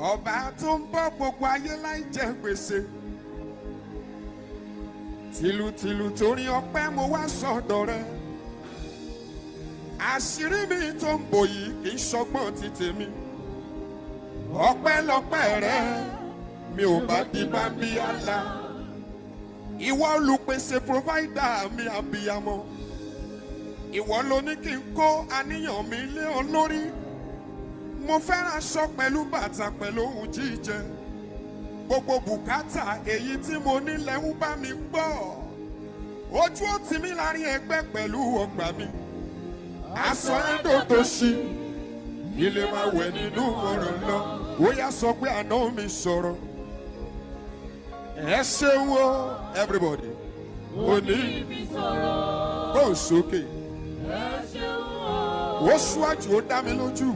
Ọba tó ń bọ́ gbogbo ayé láì jẹ gbèsè. Tìlùtìlù torí ọpẹ́ mo wá sọ́dọ̀ rẹ. Àṣírí mi tó ń bò yìí kì í ṣọgbọ́n ti tèmi. Ọpẹ́lọpẹ́ rẹ mi ò bá di bámbí àlá. Ìwọ olùpèsè provider mi àbíyamọ. Ìwọ ló ní kí n kó àníyàn mi lé ọ lórí. Mo fẹ́ raṣọ pẹ̀lú bàtà pẹ̀lú ohun jíjẹ. Gbogbo bùkátà èyí tí mo ní lẹ́hún bá mi gbọ́. Ojú ó tì mí láàrin ẹgbẹ́ pẹ̀lú ọgbà mi. Aṣọ ẹ̀dọ̀ tó ṣí. Ilé máa wẹ̀ nínú ọ̀rọ̀ lọ. Ó yá sọ pé àná mi sọ̀rọ̀. Ẹ ṣeun o, everybody. Òní bó sókè. Ẹ ṣeun o. Ó ṣíwájú ó dá mi lójú.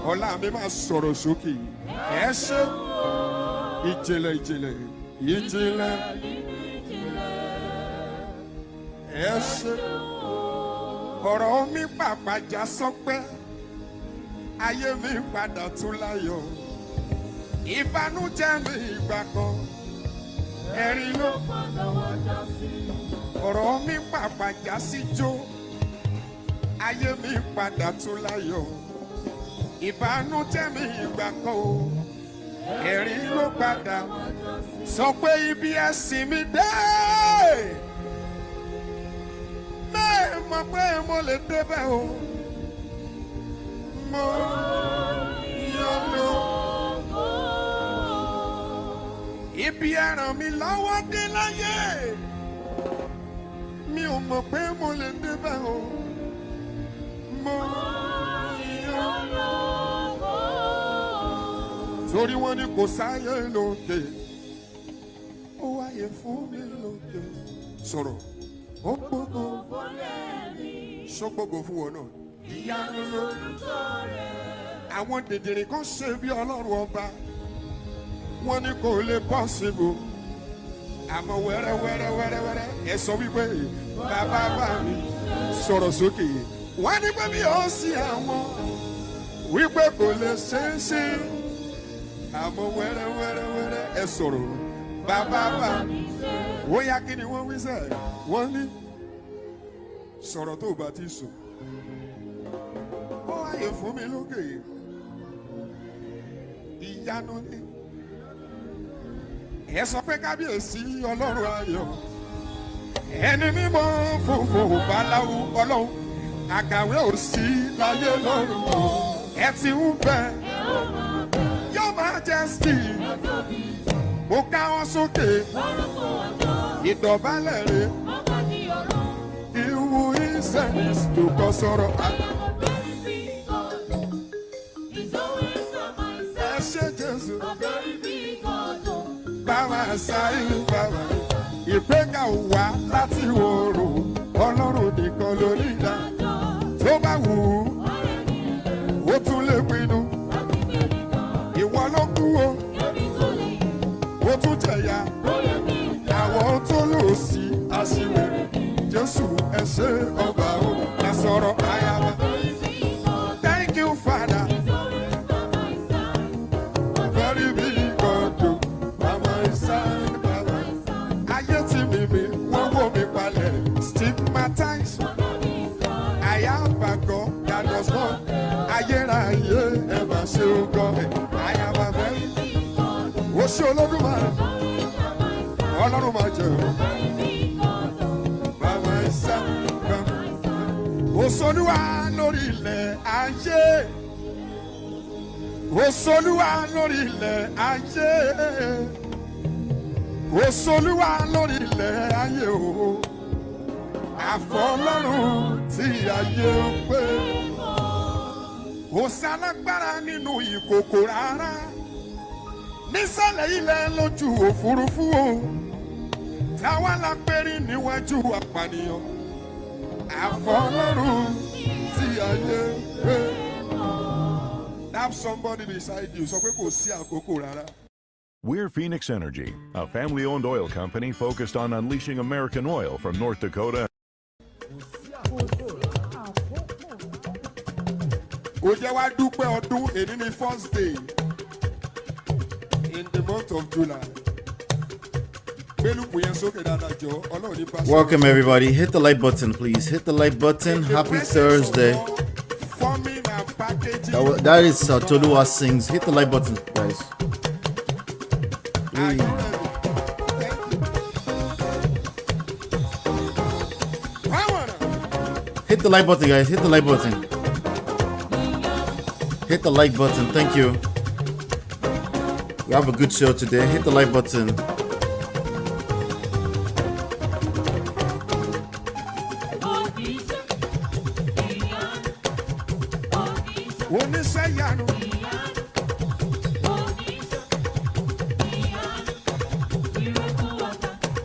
Ọlá mi máa sọ̀rọ̀ sókè. Ẹ ṣeun. Ìjìnlẹ̀ ìjìnlẹ̀ ìjìnlẹ̀. Ẹ ṣeun. Ọ̀rọ̀ mi pàpàjà sọpẹ́. Ayé mi padà tún láyọ̀. Ìbànújẹ́ mi ìgbà kan. Ẹ̀rín ló padà wá já sí. Ọ̀rọ̀ mi pàpàjà sí jó. Ayé mi padà tún láyọ̀. Ìbànújẹ́ mi ìgbà kan o. Ẹ̀rín ló padà. Sọ pé ibi ẹ̀sìn mi dé. Mẹ́ẹ̀ mọ̀ pé mo lè débẹ̀ o. Mo yọ̀ lọ. Ibi ẹ̀ràn mi lọ́wọ́ dé láyé. Mi ò mọ̀ pé mo lè débẹ̀ o. Mo yọ̀ lọ. Torí wọ́n ní kò sáyé lókè. Ó wáyé fún mi lókè. Sọ̀rọ̀. Ó gbogbo ṣọ́gbogbo fún wọn náà. Ìyanu lórúkọ rẹ̀. Àwọn dèdèrè kan ṣe bí Ọlọ́run ọba. Wọ́n ní kò lè possible. Àmọ́ wẹ́rẹ́ ẹ sọ wípé bàbá bá mi sọ̀rọ̀ sókè. Wọ́n ní pé bí ó sì àwọn wípé kò lè ṣeé ṣe. Àmọ́ wẹ́rẹ́ ẹ sọ̀rọ̀ bàbá bá mi. Ó yá kí ni wọ́n wí sẹ́? Wọ́n ní sọ̀rọ̀ tó bá ti sùn. Ó wáyé fún mi lókè. Ìyanu ni. Ẹ sọ pé kábíyèsí Ọlọ́run ayọ̀. Ẹni mímọ́ funfun báláwo Ọlọ́run. Àkàwé ò sí láyé lọ́run. Ẹ ti ń bẹ. Your Majesty. Mo ká wọn sókè. Ìdọ̀bálẹ̀ rẹ̀. Ìwú ìsẹ̀nis tó kọ́ sọ̀rọ̀. Ẹ ṣé Jésù. Bàbá sáyé bàbá. Ìpẹ́ka wá láti wòrò. Ọlọ́run nìkan ló ní ìdá. Tó bá wù ú, ó tún lè pinnu. Ìwọ ló kú o. Ó tún jẹ̀yà. Àwọn tó lò sí aṣiwèrè. Jésù ẹ ṣé ọba o. Ẹ sọ̀rọ̀ ayaba. Thank you, Father. Very big God o. Mama Isaac Baba. Ayé tí mi wọ́n wò mí palẹ̀. Stigmatized. I have a God that does not. Ayérayé ẹ máa ṣe ogọ́. I have a very big God. Ó ṣe Olódùmarè. Ọlọ́run máa jẹ o. Mama Isaac Baba. Òṣòlúwa lórí ilẹ̀ ayé. Òṣòlúwa lórí ilẹ̀ ayé. Òṣòlúwa lórí ilẹ̀ ayé o. Àfọlọ́run tí ayé ń pè. Kò sálágbára nínú ìkòkò rárá. Nísàlẹ̀ ilẹ̀ lójú òfurufú o. Táwa la péré níwájú apànìyàn. Àfọlọ́run tí ayé ń pè. Have somebody beside you. Sọ pé kò sí àkókò rárá. We're Phoenix Energy, a family-owned oil company focused on unleashing American oil from North Dakota. ó jẹ́ wá dúpẹ́ ọdún èyí ní first day in the month of July. Welcome everybody. Hit the like button, please. Hit the like button. Happy Thursday. That is Toluwanisings. Hit the like button, guys. Hit the like button, guys. Hit the like button. Hit the like button. Thank you. We have a good show today. Hit the like button.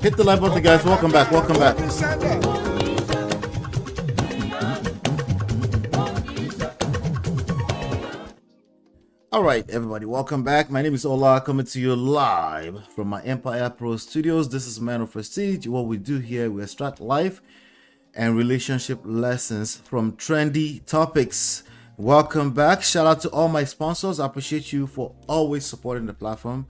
Hit the like button, guys. Welcome back. Welcome back. All right, everybody. Welcome back. My name is Ola, coming to you live from my Empire Pro Studios. This is Man of Prestige. What we do here, we extract life and relationship lessons from trendy topics. Welcome back. Shout out to all my sponsors. I appreciate you for always supporting the platform.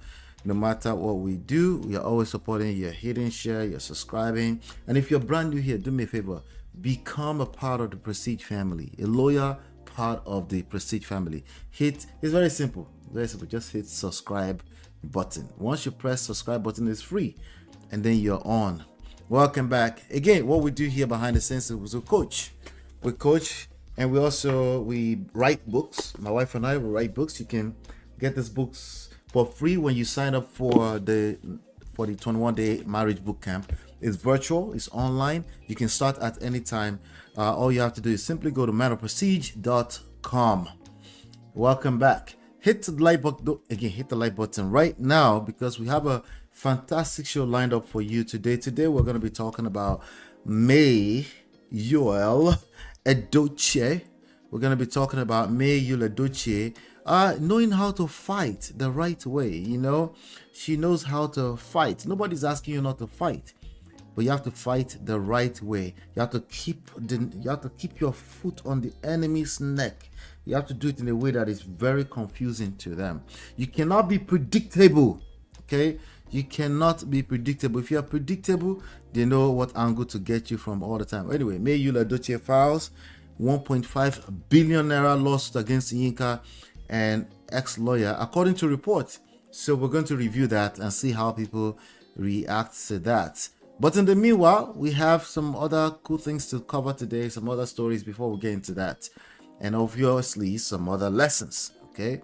No matter what we do, we are always supporting. You're hitting share, you're subscribing. And if you're brand new here, do me a favor, become a part of the Prestige family, a loyal part of the Prestige family. It's very simple, just hit subscribe button. Once you press subscribe button, it's free, and then you're on. Welcome back. Again, what we do here behind the scenes is we coach, and we write books. My wife and I will write books. You can get these books for free when you sign up for the 21-day marriage boot camp. It's virtual, it's online. You can start at any time. All you have to do is simply go to manofprestige.com. Welcome back. Hit the like button again. Hit the like button right now because we have a fantastic show lined up for you today. Today we're going to be talking about YUL EDOCHIE. We're going to be talking about YUL EDOCHIE. Knowing how to fight the right way. You know, she knows how to fight. Nobody's asking you not to fight, but you have to fight the right way. You have to keep your foot on the enemy's neck. You have to do it in a way that is very confusing to them. You cannot be predictable. Okay, you cannot be predictable. If you are predictable, they know what angle to get you from all the time. Anyway, YUL EDOCHIE files 1.5 billion naira lawsuit against Yinka and ex-lawyer, according to reports. So we're going to review that and see how people react to that. But in the meanwhile, we have some other cool things to cover today, some other stories before we get into that, and obviously some other lessons. Okay,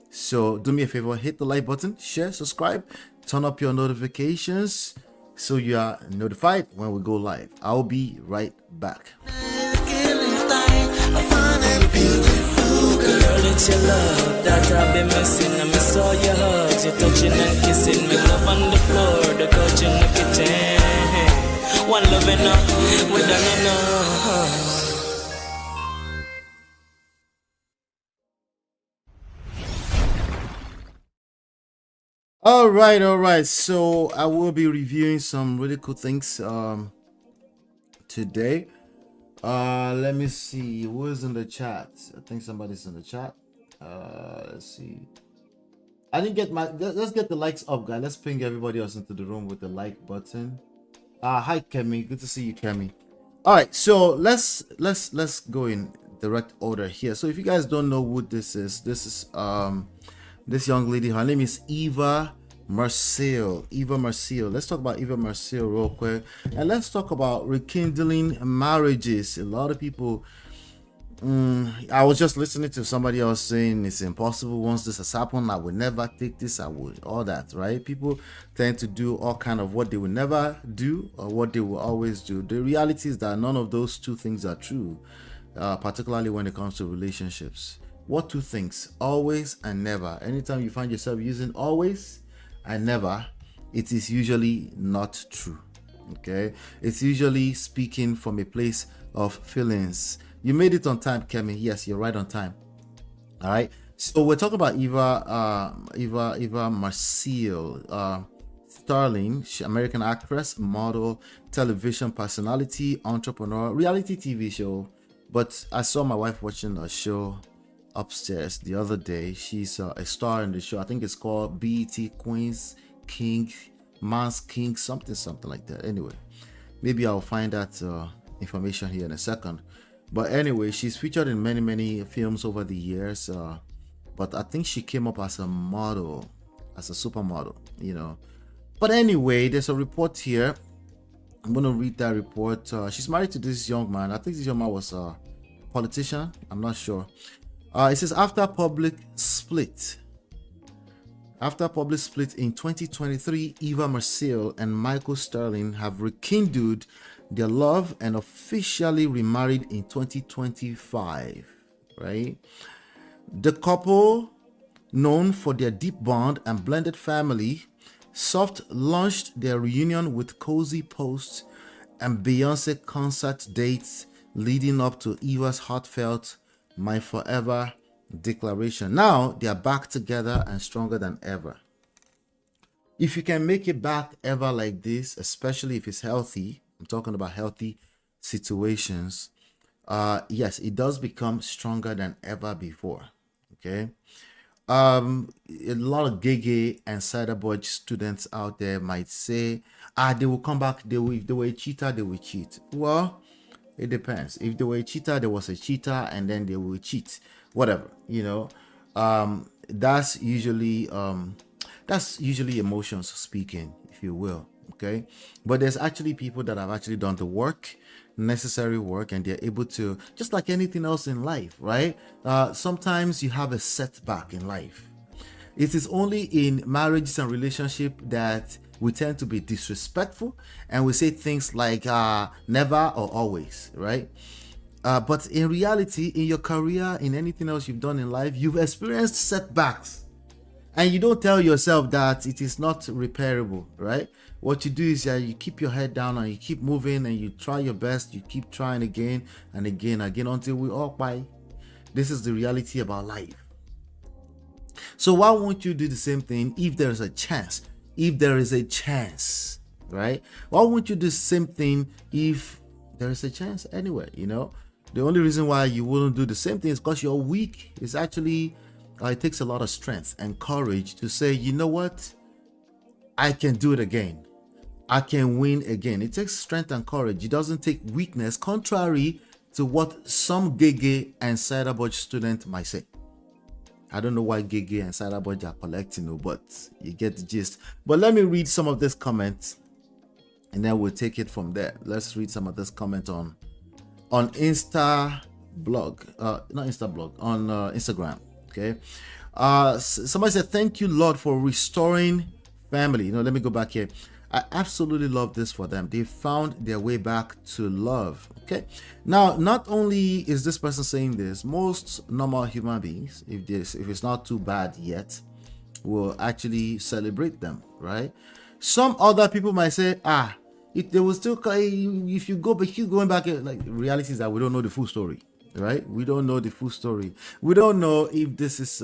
so do me a favor, hit the like button, share, subscribe, turn up your notifications so you are notified when we go live. I'll be right back. Girl, it's your love that I've been missing. I miss all your hugs, your touching and kissing. Make love on the floor, the couch in the kitchen. One love enough, we done enough. All right. So I will be reviewing some really cool things today. Let me see who is in the chat. I think somebody's in the chat. Let's see. I didn't get my. Let's get the likes up, guys. Let's ping everybody else into the room with the like button. Hi Kemi, good to see you, Kemi. All right, so let's go in direct order here. So if you guys don't know who this is this young lady. Her name is Marcille. Marcille. Let's talk about Marcille real quick, and let's talk about rekindling marriages. A lot of people. I was just listening to somebody else saying it's impossible. Once this has happened, I would never take this. I would all that, right? People tend to do all kind of what they will never do or what they will always do. The reality is that none of those two things are true, particularly when it comes to relationships. What two things? Always and never. Anytime you find yourself using always and never, it is usually not true. Okay, it's usually speaking from a place of feelings. You made it on time, Kemi. Yes, you're right on time. All right. So we're talking about Marcille Sterling, American actress, model, television personality, entrepreneur, reality TV show. But I saw my wife watching a show upstairs the other day. She's a star in the show. I think it's called BET Queens King, Man's King, something like that. Anyway, maybe I'll find that information here in a second. But anyway, she's featured in many films over the years. But I think she came up as a model, as a supermodel, you know. But anyway, there's a report here. I'm going to read that report. She's married to this young man. I think this young man was a politician. I'm not sure. It says after public split in 2023, Eva Marcille and Michael Sterling have rekindled their love and officially remarried in 2025, right? The couple, known for their deep bond and blended family, soft launched their reunion with cozy posts and Beyonce concert dates leading up to Eva's heartfelt "My Forever" declaration. Now they are back together and stronger than ever. If you can make it back ever like this, especially if it's healthy, I'm talking about healthy situations, yes, it does become stronger than ever before. Okay. A lot of gay and cyberboy students out there might say, they will come back, if they were a cheater, they will cheat. Well, it depends. If they were a cheater, there was a cheater and then they will cheat. Whatever, you know. That's usually emotions speaking, if you will. Okay. But there's actually people that have actually done the work, necessary work, and they're able to, just like anything else in life, right? Sometimes you have a setback in life. It is only in marriages and relationship that we tend to be disrespectful and we say things like never or always, right? But in reality, in your career, in anything else you've done in life, you've experienced setbacks. And you don't tell yourself that it is not repairable, right? What you do is you keep your head down and you keep moving and you try your best. You keep trying again and again until we all buy. This is the reality about life. So why won't you do the same thing if there is a chance? If there is a chance, right? Why won't you do the same thing if there is a chance anyway, you know? The only reason why you wouldn't do the same thing is because you're weak. It's actually... it takes a lot of strength and courage to say, you know what? I can do it again. I can win again. It takes strength and courage. It doesn't take weakness, contrary to what some gay and cyberboy student might say. I don't know why gay and cyberboy are collecting, but you get the gist. But let me read some of this comments and then we'll take it from there. Let's read some of this comment on Insta blog, not Insta blog, on Instagram. Okay. Somebody said, thank you, Lord, for restoring family. You know, let me go back here. I absolutely love this for them. They found their way back to love. Okay. Now, not only is this person saying this, most normal human beings, if it's not too bad yet, will actually celebrate them, right? Some other people might say, if they will still, if you go, but keep going back, like, reality is that we don't know the full story. Right? We don't know the full story. We don't know if this is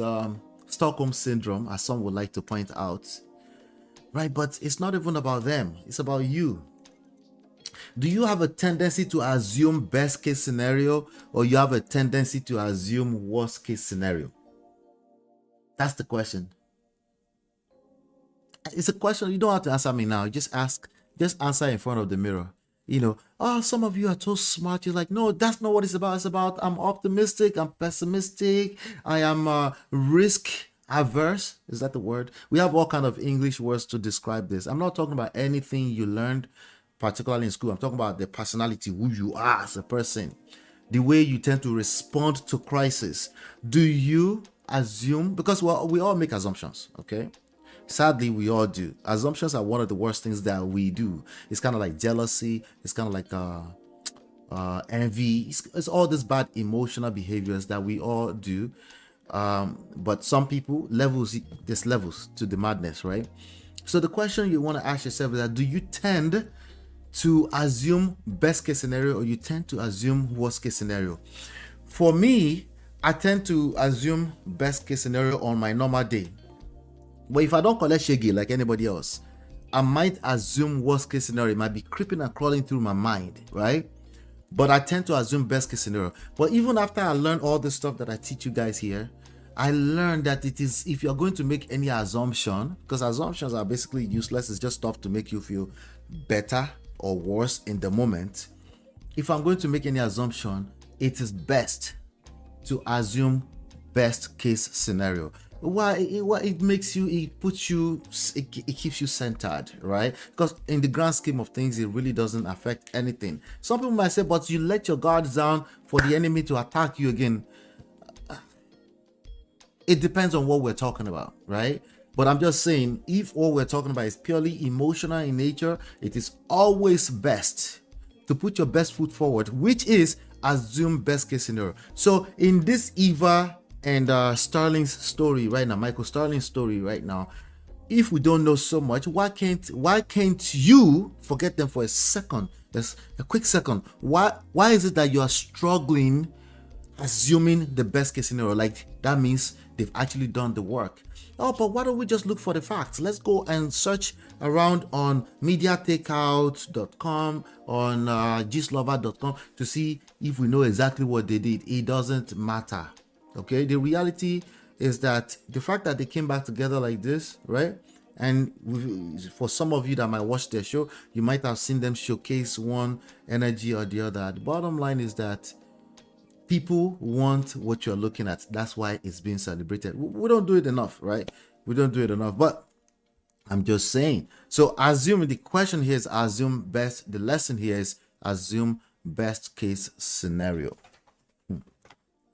Stockholm syndrome, as some would like to point out. Right? But it's not even about them. It's about you. Do you have a tendency to assume best case scenario, or you have a tendency to assume worst case scenario? That's the question. It's a question you don't have to answer me now. Just answer in front of the mirror. You know, some of you are so smart. You're like, no, that's not what it's about. It's about I'm optimistic, I'm pessimistic, I am risk averse. Is that the word? We have all kind of English words to describe this. I'm not talking about anything you learned, particularly in school. I'm talking about the personality, who you are as a person, the way you tend to respond to crisis. Do you assume? Because we all make assumptions, okay? Sadly, we all do. Assumptions are one of the worst things that we do. It's kind of like jealousy. It's kind of like envy. It's all these bad emotional behaviors that we all do. But some people, there's levels to the madness, right? So the question you want to ask yourself is that, do you tend to assume best case scenario, or you tend to assume worst case scenario? For me, I tend to assume best case scenario on my normal day. But if I don't collect shaggy like anybody else, I might assume worst case scenario. It might be creeping and crawling through my mind, right? but I tend to assume best case scenario. But even after I learned all the stuff that I teach you guys here, I learned that it is, if you're going to make any assumption, because assumptions are basically useless, it's just stuff to make you feel better or worse in the moment. If I'm going to make any assumption, it is best to assume best case scenario. Why? It makes you, it puts you, it keeps you centered, right? Because in the grand scheme of things, it really doesn't affect anything. Some people might say, but you let your guards down for the enemy to attack you again. It depends on what we're talking about, right? But I'm just saying, if all we're talking about is purely emotional in nature, it is always best to put your best foot forward, which is assume best case scenario. So in this Eva and Sterling's story right now, Michael Sterling's story right now, if we don't know so much, why can't you forget them for a second? Just a quick second. Why is it that you are struggling assuming the best case scenario? Like, that means they've actually done the work. Oh, but why don't we just look for the facts? Let's go and search around on mediatakeout.com, on gistlover.com to see if we know exactly what they did. It doesn't matter. Okay, the reality is that the fact that they came back together like this, right? And for some of you that might watch their show, you might have seen them showcase one energy or the other. The bottom line is that people want what you're looking at. That's why it's being celebrated. We don't do it enough, right? We don't do it enough. But I'm just saying. So assuming, the question here is assume best. The lesson here is assume best case scenario.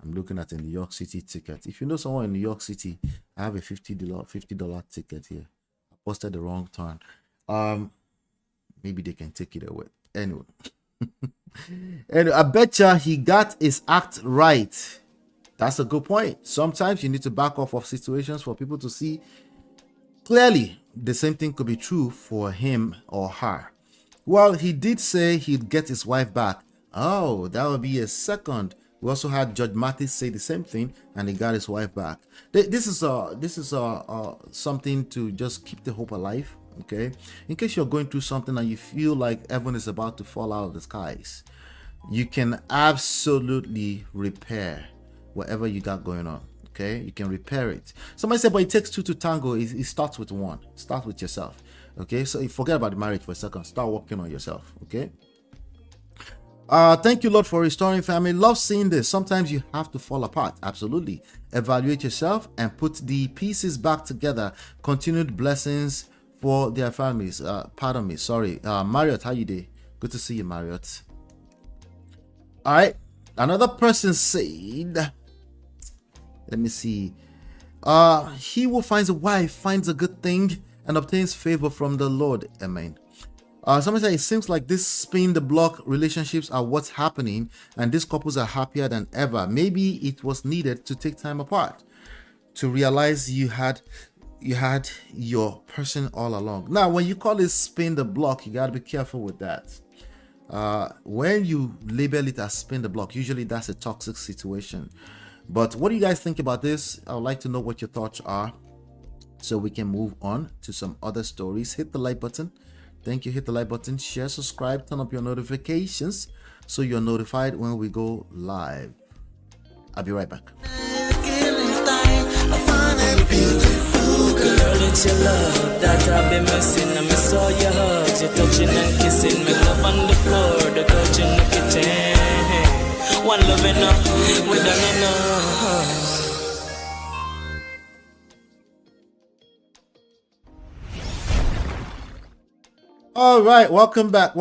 I'm looking at a New York City ticket. If you know someone in New York City, I have a $50 ticket here. I posted the wrong turn. Maybe they can take it away. Anyway. And I betcha he got his act right. That's a good point. Sometimes you need to back off of situations for people to see clearly. The same thing could be true for him or her. Well, he did say he'd get his wife back. Oh, that would be a second. We also had Judge Mathis say the same thing, and he got his wife back. This is something to just keep the hope alive. Okay, in case you're going through something and you feel like heaven is about to fall out of the skies, you can absolutely repair whatever you got going on. Okay, you can repair it. Somebody said, but it takes two to tango. It starts with one. Start with yourself. Okay, so forget about the marriage for a second. Start working on yourself. Okay. Thank you, Lord, for restoring family. Love seeing this. Sometimes you have to fall apart. Absolutely. Evaluate yourself and put the pieces back together. Continued blessings for their families. Pardon me. Sorry. Marriott, how you doing? Good to see you, Marriott. All right. Another person said, let me see. He who finds a wife finds a good thing and obtains favor from the Lord. Amen. Somebody said, it seems like this spin the block relationships are what's happening, and these couples are happier than ever. Maybe it was needed to take time apart to realize you had your person all along. Now, when you call it spin the block, you got to be careful with that. When you label it as spin the block, usually that's a toxic situation. But what do you guys think about this? I would like to know what your thoughts are so we can move on to some other stories. Hit the like button. Thank you. Hit the like button, share, subscribe, turn up your notifications so you're notified when we go live. I'll be right back. Girl, it's your love that I've been missing. I miss all your hugs, your touching and kissing. Make love on the floor, the couch in the kitchen. One love enough, we done enough. All right, welcome back.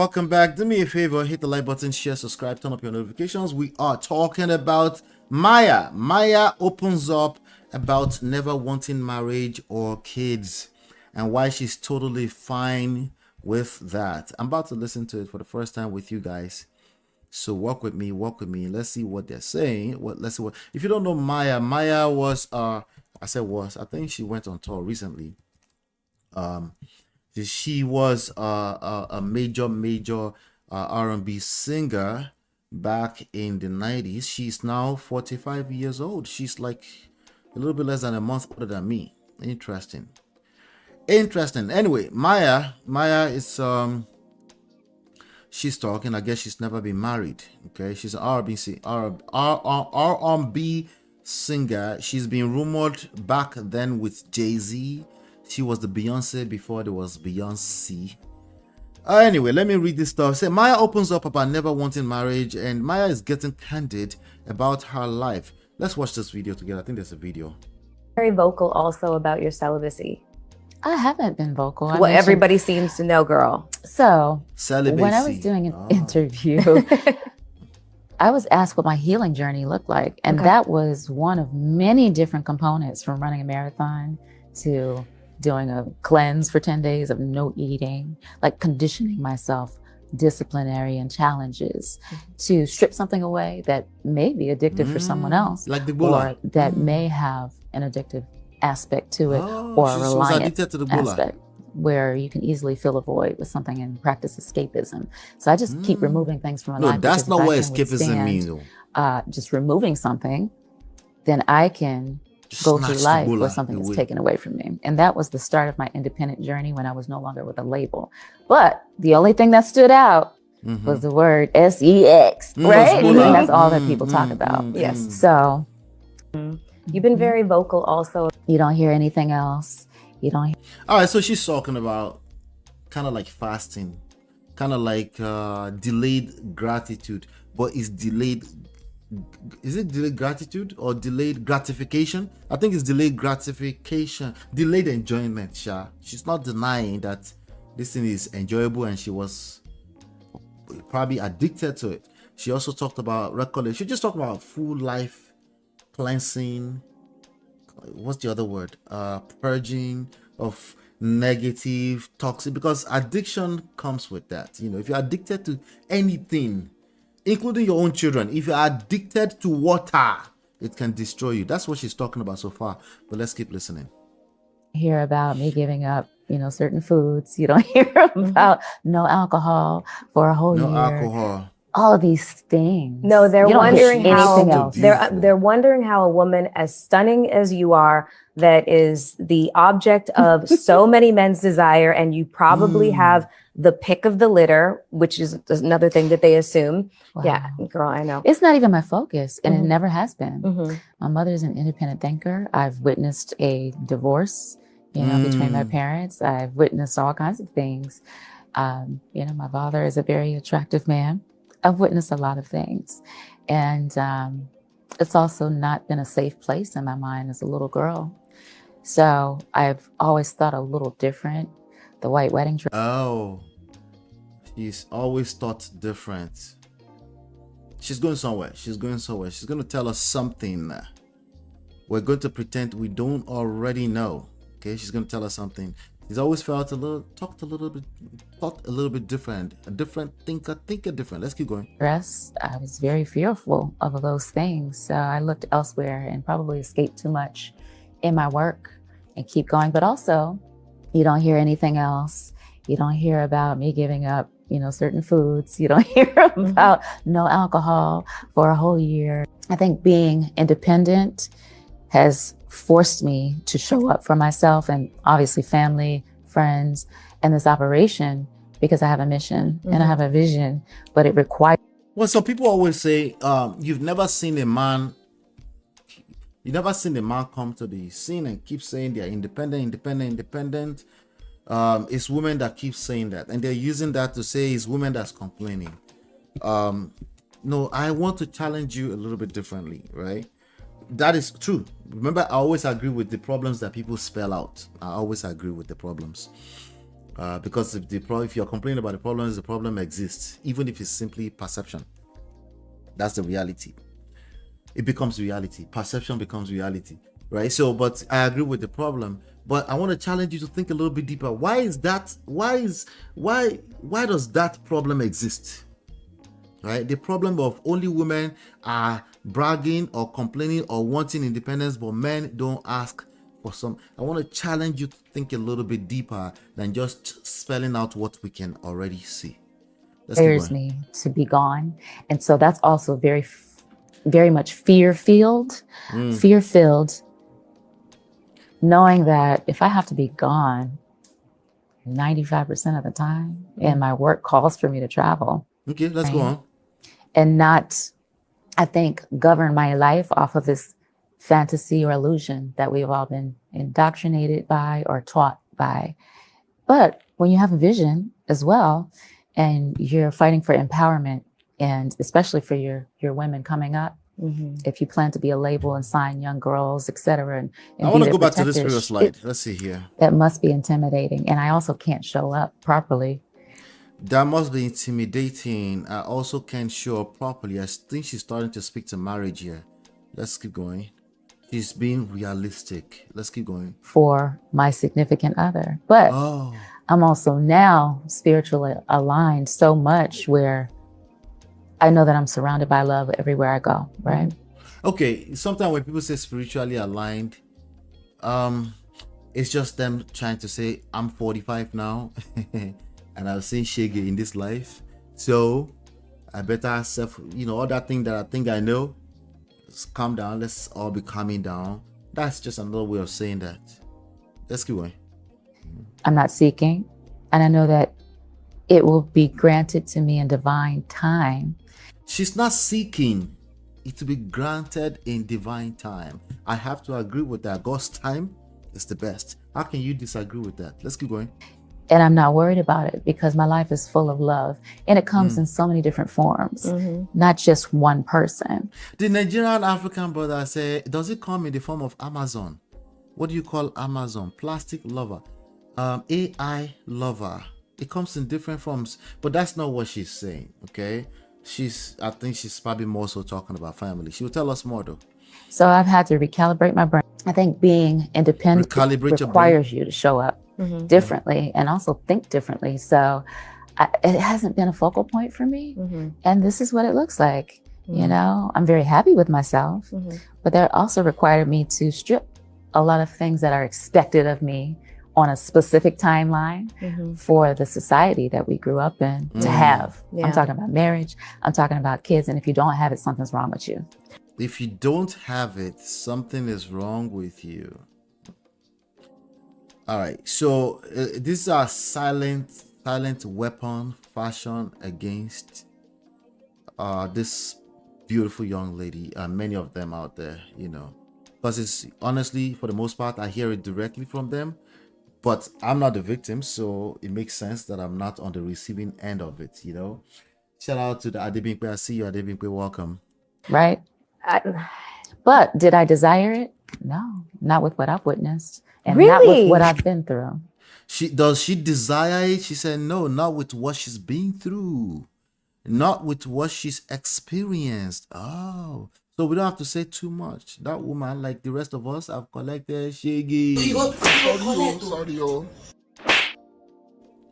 Do me a favor, hit the like button, share, subscribe, turn up your notifications. We are talking about Maya. Maya opens up about never wanting marriage or kids and why she's totally fine with that. I'm about to listen to it for the first time with you guys, so walk with me. Let's see what they're saying. Let's see what. If you don't know Maya, Maya was I think she went on tour recently. She was a major R&B singer back in the 90s. She's now 45 years old. She's like a little bit less than a month older than me. Interesting. Anyway, Maya is she's talking. I guess she's never been married. Okay, she's an R&B singer. She's been rumored back then with Jay-Z. She was the Beyonce before there was Beyonce. Anyway, let me read this stuff. Say Maya opens up about never wanting marriage, and Maya is getting candid about her life. Let's watch this video together. I think there's a video. Very vocal also about your celibacy. I haven't been vocal. Well, everybody seems to know, girl. So Celibacy. when I was doing an interview, I was asked what my healing journey looked like. And that was one of many different components, from running a marathon to doing a cleanse for 10 days of no eating, like conditioning myself, disciplinarian challenges to strip something away that may be addictive for someone else, like the gula, or that may have an addictive aspect to it, or a reliant aspect where you can easily fill a void with something and practice escapism. So I just keep removing things from my life. No, that's not what escapism means. Just removing something, then I can go through life where something is taken away from me. And that was the start of my independent journey when I was no longer with a label. But the only thing that stood out was the word sex, right? And that's all that people talk about. Yes. So You've been very vocal also. you don't hear anything else. You don't hear. All right, so she's talking about kind of like fasting, kind of like delayed gratitude, but it's delayed. Is it delayed gratitude or delayed gratification? I think it's delayed gratification, delayed enjoyment. She's not denying that this thing is enjoyable, and she was probably addicted to it. She also talked about recollection. She just talked about full life cleansing. What's the other word? Purging of negative, toxic, because addiction comes with that. You know, if you're addicted to anything, including your own children, if you're addicted to water, it can destroy you. That's what she's talking about so far. But let's keep listening. Hear about me giving up, certain foods. You don't hear about no alcohol for a whole year. No alcohol. All of these things. No, they're wondering how else. they're wondering how a woman as stunning as you are, that is the object of so many men's desire, and you probably have the pick of the litter, which is another thing that they assume. Wow. Yeah, girl, I know. It's not even my focus, and it never has been. My mother is an independent thinker. I've witnessed a divorce, between my parents. I've witnessed all kinds of things. My father is a very attractive man. I've witnessed a lot of things. And it's also not been a safe place in my mind as a little girl. So I've always thought a little different. The white wedding dress. Oh, she's always thought different. She's going somewhere. She's going somewhere. She's going to tell us something. We're going to pretend we don't already know. Okay, she's going to tell us something. He's always thought a little bit different. A different thinker different. Let's keep going. Dress. I was very fearful of those things. So I looked elsewhere and probably escaped too much in my work and keep going. But also, you don't hear anything else. You don't hear about me giving up, certain foods. You don't hear about no alcohol for a whole year. I think being independent has forced me to show up for myself and obviously family, friends, and this operation, because I have a mission and I have a vision, but it requires. Well, so people always say, you've never seen a man come to the scene and keep saying they're independent. It's women that keep saying that, and they're using that to say it's women that's complaining. No, I want to challenge you a little bit differently, right? That is true. Remember, I always agree with the problems that people spell out. I always agree with the problems. Because if you're complaining about the problem exists, even if it's simply perception. That's the reality. It becomes reality. Perception becomes reality, right? So, but I agree with the problem. But I want to challenge you to think a little bit deeper. Why is that? Why does that problem exist? Right? The problem of only women are bragging or complaining or wanting independence, but men don't ask for some. I want to challenge you to think a little bit deeper than just spelling out what we can already see. Scares me to be gone. And so that's also very, very much fear-filled, knowing that if I have to be gone, 95% of the time. And my work calls for me to travel. Okay, let's go on. And not, I think, govern my life off of this fantasy or illusion that we've all been indoctrinated by or taught by. But when you have a vision as well, and you're fighting for empowerment, and especially for your women coming up, if you plan to be a label and sign young girls, etc. And I want to go back to this previous slide. Let's see here. That must be intimidating. And I also can't show up properly. That must be intimidating. I also can't show up properly. I think she's starting to speak to marriage here. Let's keep going. She's being realistic. Let's keep going. For my significant other. But I'm also now spiritually aligned so much where I know that I'm surrounded by love everywhere I go, right? Okay, sometimes when people say spiritually aligned, it's just them trying to say, I'm 45 now, and I've seen Shege in this life, so I better accept, all that thing that I think I know. Just calm down, let's all be calming down. That's just another way of saying that. Let's keep going. I'm not seeking, and I know that it will be granted to me in divine time. She's not seeking it to be granted in divine time. I have to agree with that. God's time is the best. How can you disagree with that? Let's keep going. And I'm not worried about it because my life is full of love, and it comes in so many different forms, not just one person. The Nigerian African brother say, does it come in the form of Amazon? What do you call Amazon? Plastic lover, AI lover. It comes in different forms, but that's not what she's saying. Okay, I think she's probably more so talking about family. She will tell us more though. So I've had to recalibrate my brain. I think being independent requires you to show up differently and also think differently. So it hasn't been a focal point for me. And this is what it looks like. I'm very happy with myself, but that also required me to strip a lot of things that are expected of me on a specific timeline for the society that we grew up in to have. I'm talking about marriage. I'm talking about kids. And if you don't have it, something's wrong with you. If you don't have it, something is wrong with you. All right. So these are silent weapon fashion against this beautiful young lady. Many of them out there, because it's honestly, for the most part, I hear it directly from them. But I'm not the victim, so it makes sense that I'm not on the receiving end of it, Shout out to the Adebimpe. I see you, Adebimpe. Welcome. Right. But did I desire it? No, not with what I've witnessed and not with what I've been through. Does she desire it? She said, no, not with what she's been through, not with what she's experienced. Oh. So we don't have to say too much. That woman, like the rest of us, have collected Shege.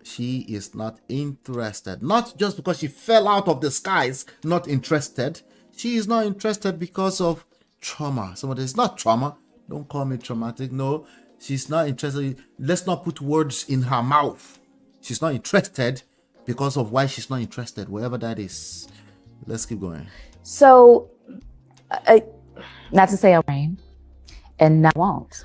She is not interested. Not just because she fell out of the skies, not interested. She is not interested because of trauma. Somebody is not trauma. Don't call me traumatic. No, she's not interested. Let's not put words in her mouth. She's not interested because of why she's not interested, wherever that is. Let's keep going. So, not to say I won't, and not won't,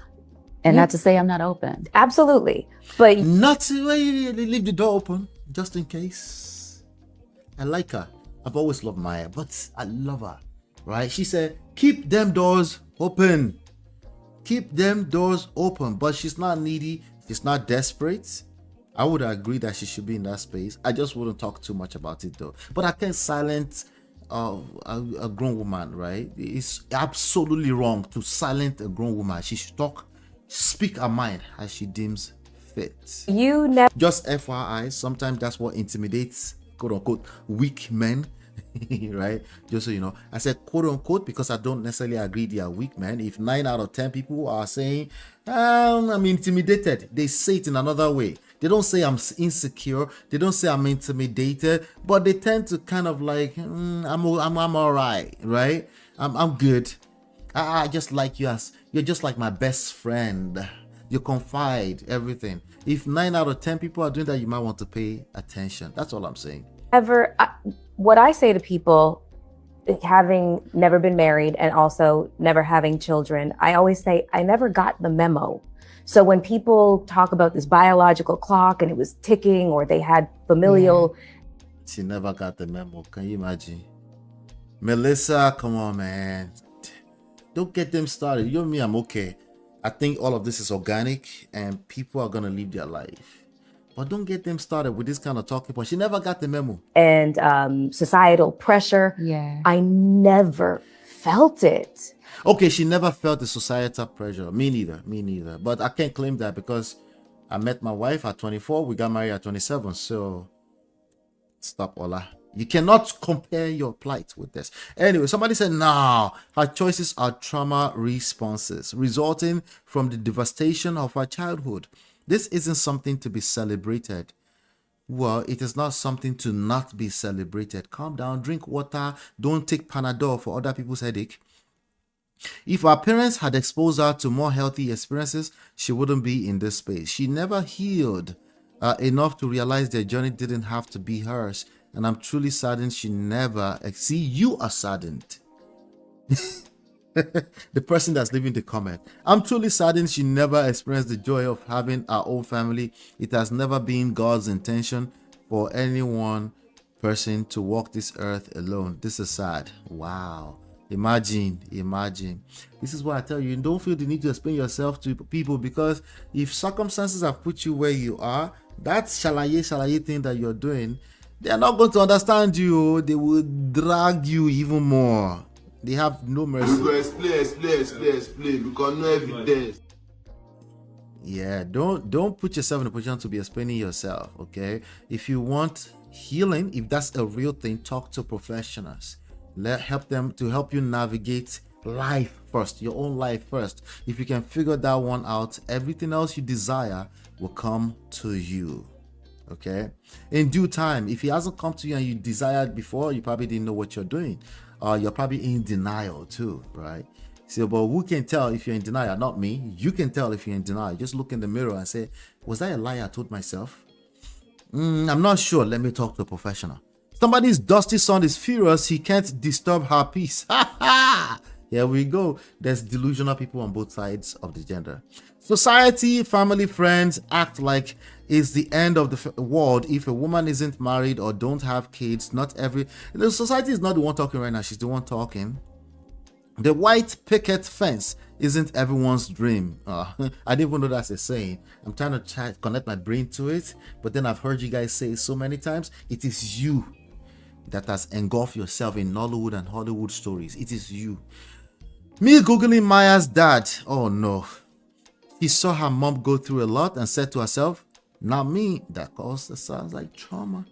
and not to say I'm not open. Absolutely, but not to leave the door open just in case. I like her. I've always loved Maya, but I love her. Right? She said, keep them doors open. Keep them doors open. But she's not needy. She's not desperate. I would agree that she should be in that space. I just wouldn't talk too much about it though. But I can't silence a grown woman, right? It's absolutely wrong to silence a grown woman. She should speak her mind as she deems fit. You never. Just FYI, sometimes that's what intimidates, quote unquote, weak men. Right? Just so you know, I said quote unquote because I don't necessarily agree they are weak men. If 9 out of 10 people are saying I'm intimidated, they say it in another way. They don't say I'm insecure, they don't say I'm intimidated, but they tend to kind of like I'm all right, right? I'm good. I just like you as you're just like my best friend. You confide everything. If 9 out of 10 people are doing that, you might want to pay attention. That's all I'm saying. What I say to people having never been married and also never having children, I always say I never got the memo. So when people talk about this biological clock and it was ticking, or they had familial, she never got the memo. Can you imagine? Melissa, come on, man. Don't get them started. You and me, I'm okay. I think all of this is organic and people are going to live their life. But don't get them started with this kind of talking point. She never got the memo. and societal pressure. Yeah. I never felt it. Okay, she never felt the societal pressure. Me neither. But I can't claim that because I met my wife at 24. We got married at 27. So stop, Ola. You cannot compare your plight with this. Anyway, somebody said, no, her choices are trauma responses resulting from the devastation of her childhood. This isn't something to be celebrated. Well, it is not something to not be celebrated. Calm down, drink water, don't take Panadol for other people's headache. If our parents had exposed her to more healthy experiences, she wouldn't be in this space. She never healed enough to realize their journey didn't have to be hers. And I'm truly saddened she never... See, you are saddened. The person that's leaving the comment. I'm truly saddened she never experienced the joy of having her own family. It has never been God's intention for any one person to walk this earth alone. This is sad. Wow. Imagine. This is why I tell you, don't feel the need to explain yourself to people, because if circumstances have put you where you are, that shalaye thing that you're doing, they are not going to understand you. They will drag you even more. They have no mercy. You explain because no evidence. Yeah, don't put yourself in a position to be explaining yourself, okay? If you want healing, if that's a real thing, talk to professionals. Help them to help you navigate life first, your own life first. If you can figure that one out, everything else you desire will come to you. Okay, in due time. If he hasn't come to you and you desired before, you probably didn't know what you're doing. You're probably in denial too, right? So, but who can tell if you're in denial? Not me. You can tell if you're in denial. Just look in the mirror and say, was that a lie I told myself? I'm not sure. Let me talk to a professional. Somebody's dusty son is furious. He can't disturb her peace. Here we go. There's delusional people on both sides of the gender. Society, family, friends act like it's the end of the world if a woman isn't married or don't have kids. Not every... The society is not the one talking right now. She's the one talking. The white picket fence isn't everyone's dream. I didn't even know that's a saying. I'm trying to connect my brain to it. But then I've heard you guys say so many times. It is you that has engulfed yourself in Nollywood and Hollywood stories. It is you. Me Googling Maya's dad. Oh no. He saw her mom go through a lot and said to herself, not me. That caused sounds like trauma.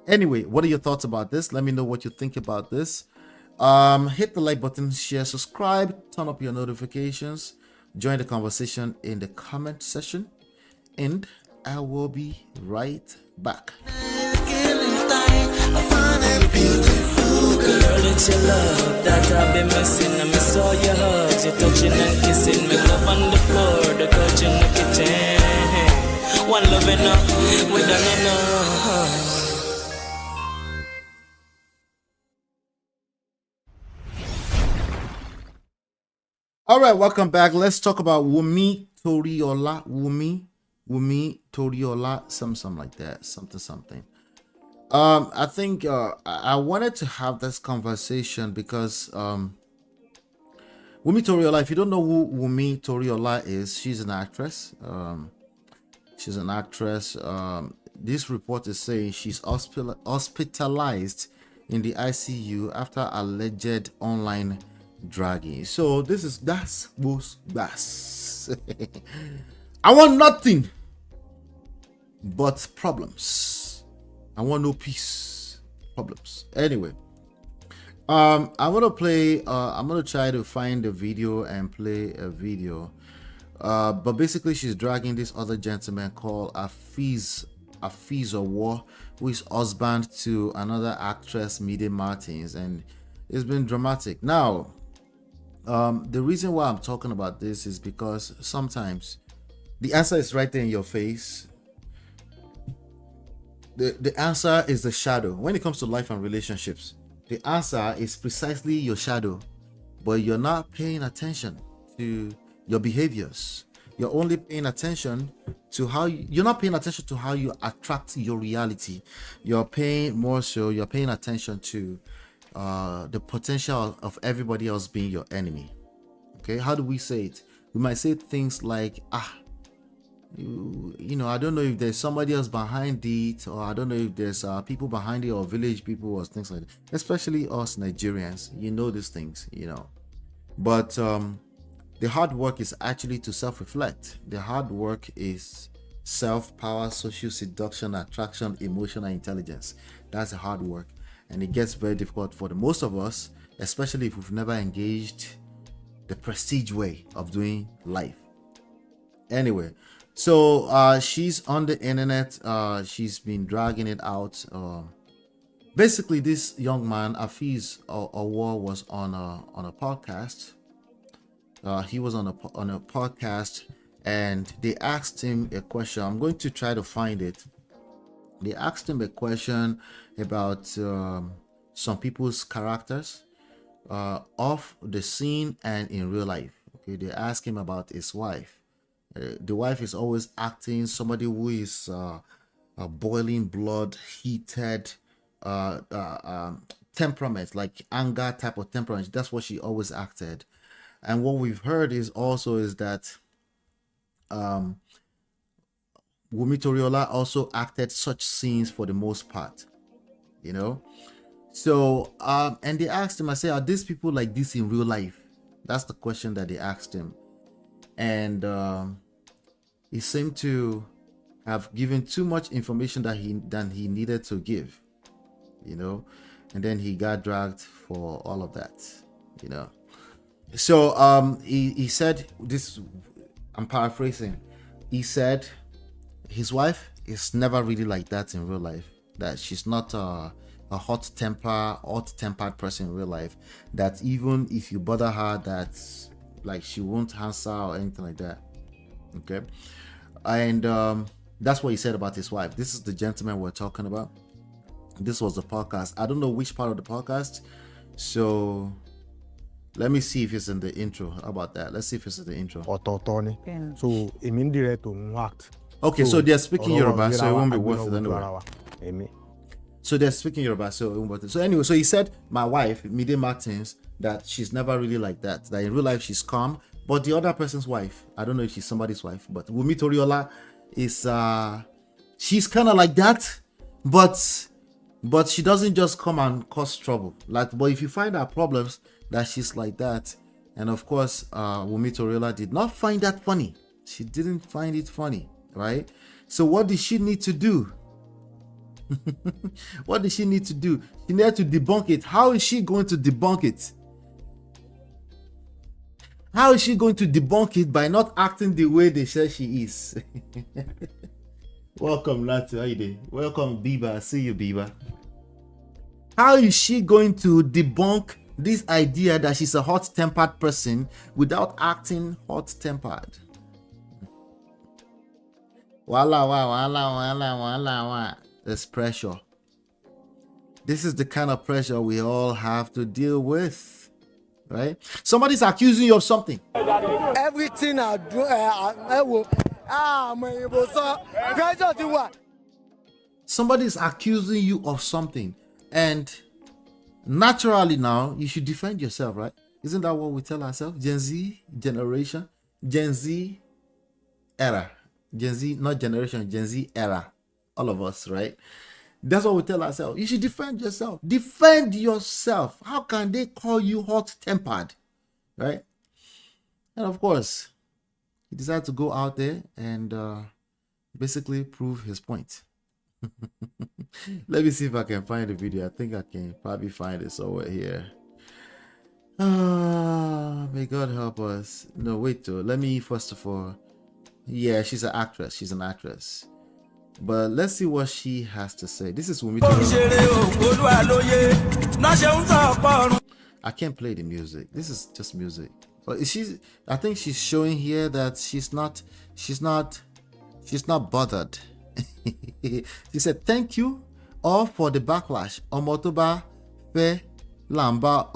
Anyway, what are your thoughts about this? Let me know what you think about this. Hit the like button, share, subscribe, turn up your notifications, join the conversation in the comment section, and I will be right back. Girl, it's your love that I've been missing. I miss all your hugs, your touching and kissing. Make love on the floor, the couch in the kitchen. One love enough, we done enough. All right, welcome back. Let's talk about WUNMI Toriola. WUNMI Toriola, something like that, something. I think I wanted to have this conversation because WUNMI Toriola, if you don't know who WUNMI Toriola is, she's an actress. This report is saying she's hospitalized in the ICU after alleged online dragging. So that's I want nothing but problems. I want no peace. Problems. Anyway, I'm gonna try to find a video and play a video. But basically she's dragging this other gentleman called Afeez who is husband to another actress, Mide Martins, and it's been dramatic. Now, the reason why I'm talking about this is because sometimes the answer is right there in your face. The answer is the shadow. When it comes to life and relationships, the answer is precisely your shadow, but you're not paying attention to your behaviors. You're only paying attention to you're not paying attention to how you attract your reality. You're paying attention to the potential of everybody else being your enemy. Okay, how do we say it? We might say things like, you know, I don't know if there's somebody else behind it, or I don't know if there's people behind it, or village people, or things like that. Especially us Nigerians, you know these things, you know. But the hard work is actually to self-reflect. The hard work is self-power, social seduction, attraction, emotional intelligence. That's the hard work, and it gets very difficult for the most of us, especially if we've never engaged the prestige way of doing life. Anyway, so she's on the internet. She's been dragging it out. Basically, this young man, Afeez Owo, was on a podcast. He was on a podcast, and they asked him a question. I'm going to try to find it. They asked him a question about some people's characters off the scene and in real life. Okay, they asked him about his wife. The wife is always acting somebody who is a boiling blood, heated temperament, like anger type of temperament. That's what she always acted. And what we've heard is that WUNMI TORIOLA also acted such scenes for the most part, you know. So and they asked him, I say, are these people like this in real life? That's the question that they asked him. And he seemed to have given too much information than he needed to give, you know. And then he got dragged for all of that, you know. So he said this, I'm paraphrasing. He said his wife is never really like that in real life, that she's not a hot-tempered person in real life, that even if you bother her, that's like she won't answer or anything like that. Okay, and that's what he said about his wife. This is the gentleman we're talking about. This was the podcast. I don't know which part of the podcast, so let me see if it's in the intro. How about that? Let's see if it's in the intro. So immediate to act. Okay, so they're speaking Yoruba, so it won't be worth it anyway. So they're speaking Yoruba, so it won't be worth it. So anyway, so he said, my wife, Mide Martins, that she's never really like that. That in real life she's calm, but the other person's wife, I don't know if she's somebody's wife, but WUNMI TORIOLA is she's kind of like that, but she doesn't just come and cause trouble. Like, but if you find her problems, that she's like that. And of course, WUNMI TORIOLA did not find that funny. She didn't find it funny, right? So what did she need to do? What did she need to do? She needed to debunk it. How is she going to debunk it? How is she going to debunk it by not acting the way they say she is? Welcome, Latu. How you doing? Welcome, Biba. I see you, Biba. How is she going to debunk this idea that she's a hot-tempered person without acting hot-tempered? Wala. There's pressure. This is the kind of pressure we all have to deal with, right? Somebody's accusing you of something. Everything I do, Somebody's accusing you of something, and naturally now you should defend yourself, right? Isn't that what we tell ourselves? Gen Z generation, Gen Z era, Gen Z, not generation, Gen Z era. All of us, right? That's what we tell ourselves. You should defend yourself. Defend yourself. How can they call you hot-tempered, right? And of course, he decided to go out there and basically prove his point. Let me see if I can find the video. I think I can probably find it somewhere here. May God help us. No, wait, though. Let me first of all. Yeah, she's an actress. She's an actress. But let's see what she has to say. This is WUNMI TORIOLA. I can't play the music. This is just music. But I think she's showing here that she's not bothered. She said, thank you all for the backlash. Omotoba fe Lamba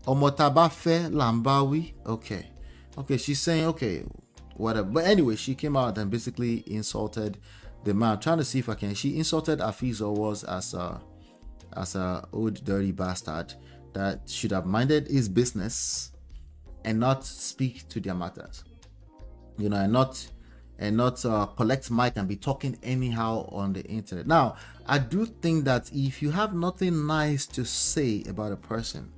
omotaba fe lambawi. Okay. Okay, she's saying okay, whatever. But anyway, she came out and basically insulted the man. I'm trying to see if I can. She insulted Afeez was as a old dirty bastard that should have minded his business and not speak to their matters, you know, and not collect mic and be talking anyhow on the internet. Now, I do think that if you have nothing nice to say about a person,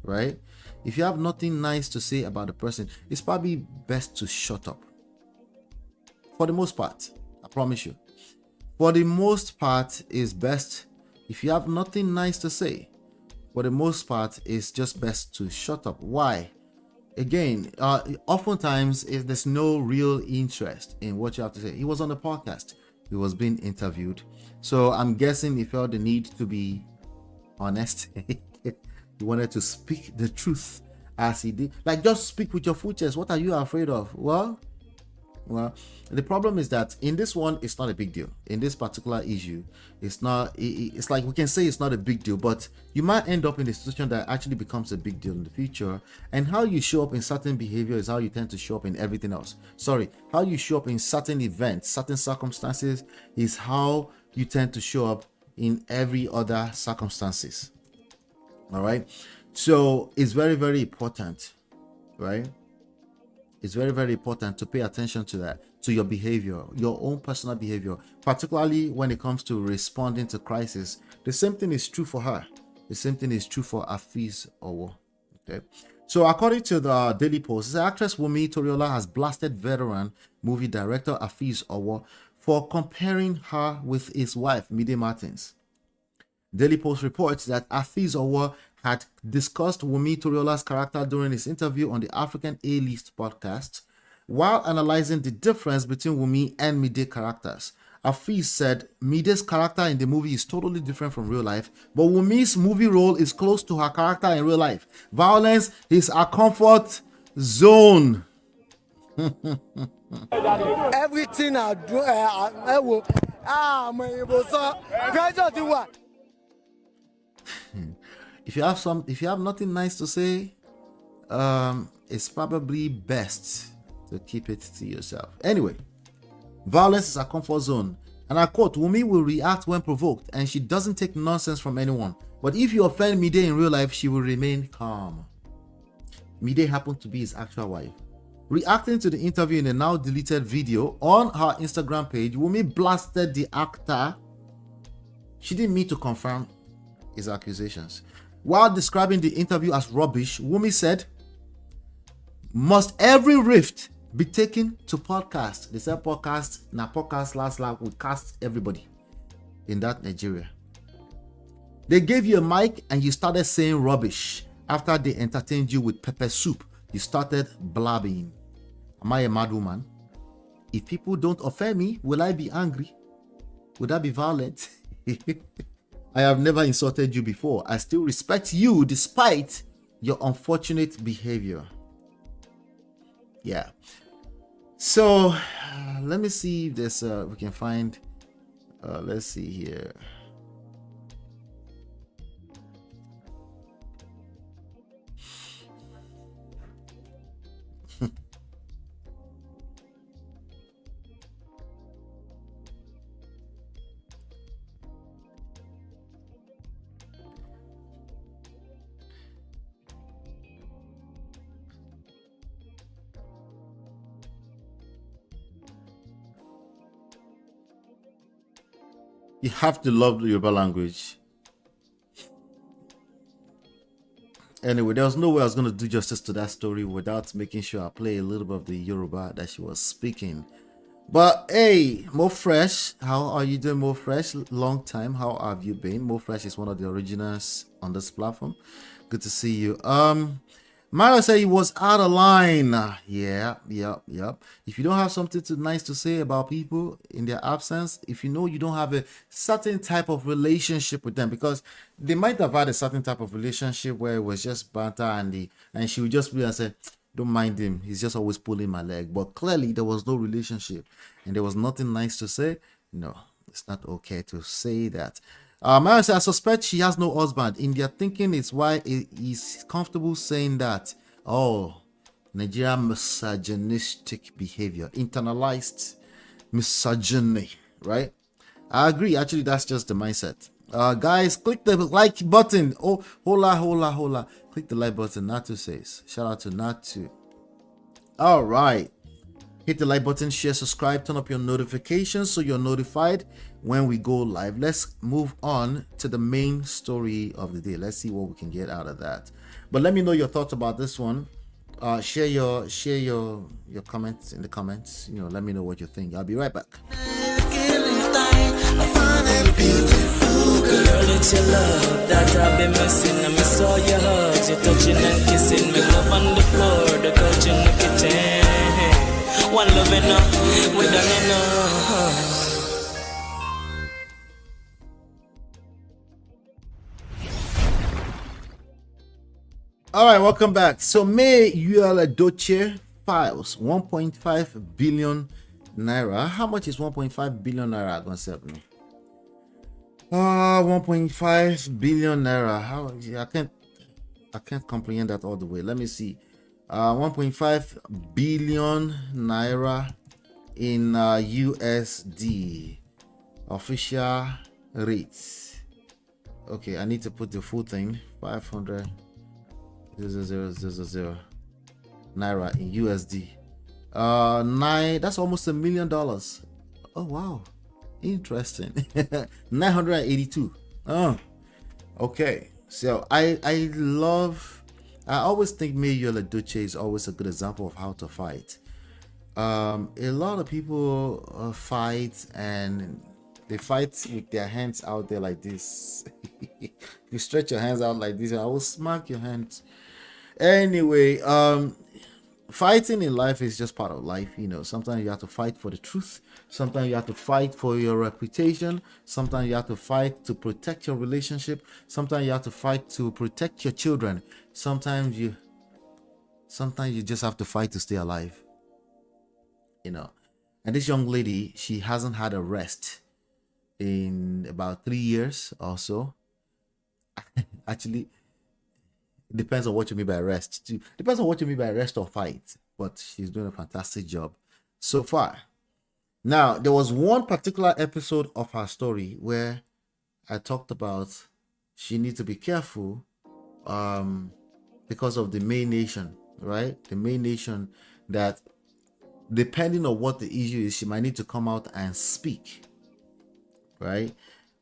right? If you have nothing nice to say about a person, it's probably best to shut up. For the most part, I promise you. For the most part, it's best if you have nothing nice to say. For the most part, it's just best to shut up. Why? Again, oftentimes there's no real interest in what you have to say. He was on the podcast. He was being interviewed. So I'm guessing he felt the need to be honest. He wanted to speak the truth as he did. Like, just speak with your full chest. What are you afraid of? Well, the problem is that in this one, it's not a big deal. In this particular issue, it's not. It's like we can say it's not a big deal, but you might end up in a situation that actually becomes a big deal in the future. And how you show up in certain behavior is how you tend to show up in everything else. Sorry, how you show up in certain events, certain circumstances is how you tend to show up in every other circumstances. All right. So it's very, very important, right? It's very, very important to pay attention to that, to your behavior, your own personal behavior, particularly when it comes to responding to crisis. The same thing is true for her. The same thing is true for Afeez Owo. Okay. So according to the Daily Post, the actress WUNMI Toriola has blasted veteran movie director Afeez Owo for comparing her with his wife, Mide Martins. Daily Post reports that Afeez Owo had discussed WUNMI Toriola's character during his interview on the African A-List podcast. While analyzing the difference between WUNMI and Mide characters, Afeez said Mide's character in the movie is totally different from real life, but WUNMI's movie role is close to her character in real life. Violence is a comfort zone. Everything I do, I will. If you have nothing nice to say, it's probably best to keep it to yourself. Anyway, violence is a comfort zone. And I quote, WUNMI will react when provoked and she doesn't take nonsense from anyone. But if you offend Mide in real life, she will remain calm. Mide happened to be his actual wife. Reacting to the interview in a now deleted video on her Instagram page, WUNMI blasted the actor. She didn't mean to confirm his accusations. While describing the interview as rubbish, WUNMI said, "Must every rift be taken to podcast?" They said podcast, na podcast last we cast everybody in that Nigeria. They gave you a mic and you started saying rubbish. After they entertained you with pepper soup, you started blabbing. Am I a mad woman? If people don't offend me, will I be angry? Would I be violent? I have never insulted you before. I still respect you despite your unfortunate behavior. Yeah. So let me see if there's we can find. Let's see here. You have to love the Yoruba language. Anyway, there was no way I was going to do justice to that story without making sure I play a little bit of the Yoruba that she was speaking. But hey, Mo Fresh, how are you doing, Mo Fresh? Long time, how have you been? Mo Fresh is one of the originals on this platform. Good to see you. Mario said he was out of line. Yeah. If you don't have something nice to say about people in their absence, if you know you don't have a certain type of relationship with them, because they might have had a certain type of relationship where it was just banter and she would just be and say, "Don't mind him, he's just always pulling my leg." But clearly there was no relationship and there was nothing nice to say. No, it's not okay to say that. Maya says, I suspect she has no husband. In their thinking, it's why he's comfortable saying that. Oh, Nigerian misogynistic behavior, internalized misogyny, right? I agree. Actually, that's just the mindset. Guys, click the like button. Oh, hola. Click the like button. Natu says. Shout out to Natu. All right. Hit the like button, share, subscribe, turn up your notifications so you're notified when we go live. Let's move on to the main story of the day. Let's see what we can get out of that. But let me know your thoughts about this one. Share your comments in the comments. You know, let me know what you think. I'll be right back. Girl, it's your love that I've been missing. I miss all your hugs, your touching and kissing. Me love on the floor, the couch in the kitchen. One love enough, we done enough. All right, welcome back. So YUL EDOCHIE files 1.5 billion naira. How much is 1.5 billion naira gonna sell me? 1.5 billion naira. How? I can't comprehend that all the way. Let me see. 1.5 billion naira in USD official rates. Okay, I need to put the full thing. 500 000 naira in USD. That's almost $1 million. Oh wow, interesting. 982. Oh, okay. So I always think YUL EDOCHIE is always a good example of how to fight. A lot of people fight and they fight with their hands out there like this. If you stretch your hands out like this, I will smack your hands. Anyway, fighting in life is just part of life. You know, sometimes you have to fight for the truth. Sometimes you have to fight for your reputation. Sometimes you have to fight to protect your relationship. Sometimes you have to fight to protect your children. Sometimes you just have to fight to stay alive. You know, and this young lady, she hasn't had a rest in about 3 years or so. Actually, it depends on what you mean by rest. Depends on what you mean by rest or fight. But she's doing a fantastic job so far. Now, there was one particular episode of her story where I talked about she needs to be careful because of the main nation, right? The main nation, that depending on what the issue is, she might need to come out and speak, right?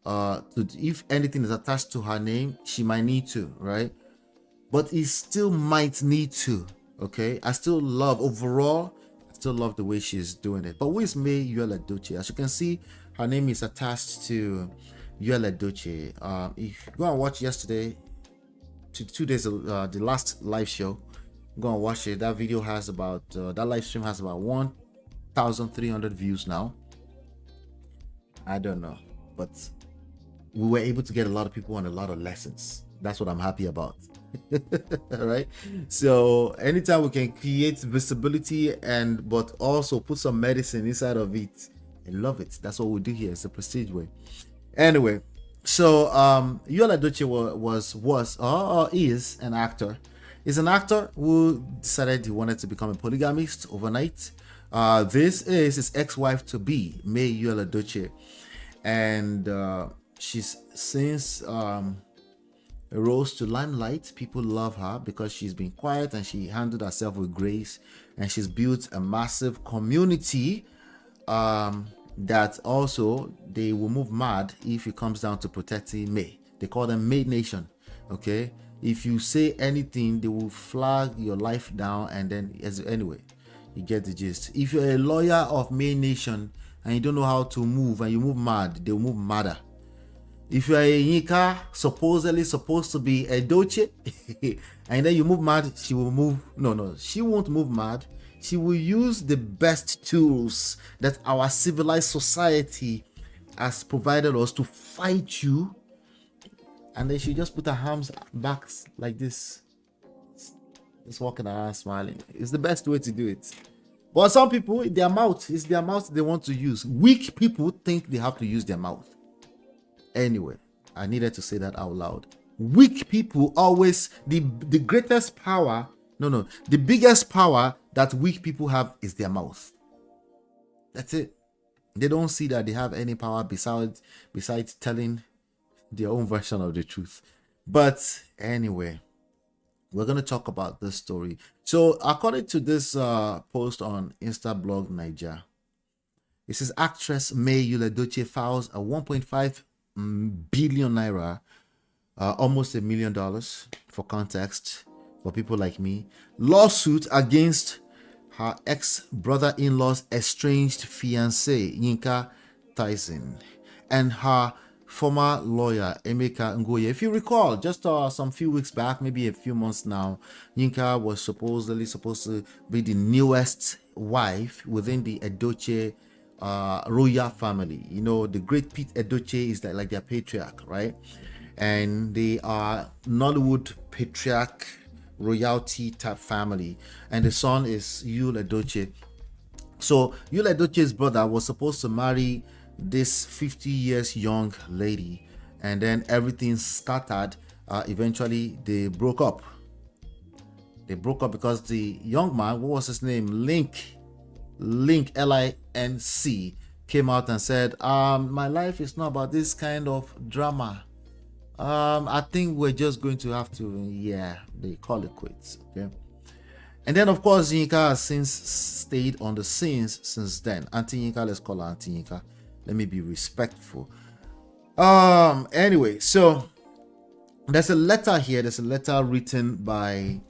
If anything is attached to her name, she might need to, right? But it still might need to. Okay, I still love the way she's doing it. But who is YUL EDOCHIE? As you can see, her name is attached to YUL EDOCHIE. If you go and watch yesterday, 2 days, the last live show, go and watch it. That video has about that live stream has about 1,300 views now. I don't know, but we were able to get a lot of people and a lot of lessons. That's what I'm happy about. Right, so anytime we can create visibility but also put some medicine inside of it, I love it. That's what we do here. It's a prestige way. Anyway, so YUL EDOCHIE is an actor. He's an actor who decided he wanted to become a polygamist overnight. This is his ex-wife to be, YUL EDOCHIE, and she's since rose to limelight. People love her because she's been quiet and she handled herself with grace, and she's built a massive community that also they will move mad if it comes down to protecting May. They call them May Nation. Okay, if you say anything, they will flag your life down, and then anyway, you get the gist. If you're a lawyer of May Nation and you don't know how to move and you move mad, they'll move madder. If you're a Yinka, supposedly supposed to be a EDOCHIE, and then you move mad, she will move. No, she won't move mad. She will use the best tools that our civilized society has provided us to fight you. And then she just put her arms back like this, just walking around smiling. It's the best way to do it. But some people, it's their mouth they want to use. Weak people think they have to use their mouth. Anyway, I needed to say that out loud. Weak people always, the greatest power, the biggest power that weak people have is their mouth. That's it. They don't see that they have any power besides telling their own version of the truth. But anyway, we're going to talk about this story. So according to this post on Instablog Niger, it says actress YUL EDOCHIE files a 1.5 billion naira, almost $1 million for context, for people like me, lawsuit against her ex-brother-in-law's estranged fiancé, Yinka Tyson, and her former lawyer, Emeka Ngoye. If you recall, just some few weeks back, maybe a few months now, Yinka was supposedly supposed to be the newest wife within the Edochie royal family. You know, the great Pete Edochie is like their patriarch, right? And they are Nollywood patriarch royalty type family, and the son is YUL EDOCHIE. So YUL EDOCHIE's brother was supposed to marry this 50 years young lady, and then everything scattered. Eventually they broke up because the young man, what was his name, Link Linc, came out and said, my life is not about this kind of drama. I think we're just going to have to, they call it quits. Okay. And then of course Yinka has since stayed on the scenes since then. Auntie Yinka, let's call her Auntie Yinka. Let me be respectful. Anyway, so there's a letter here. There's a letter written by,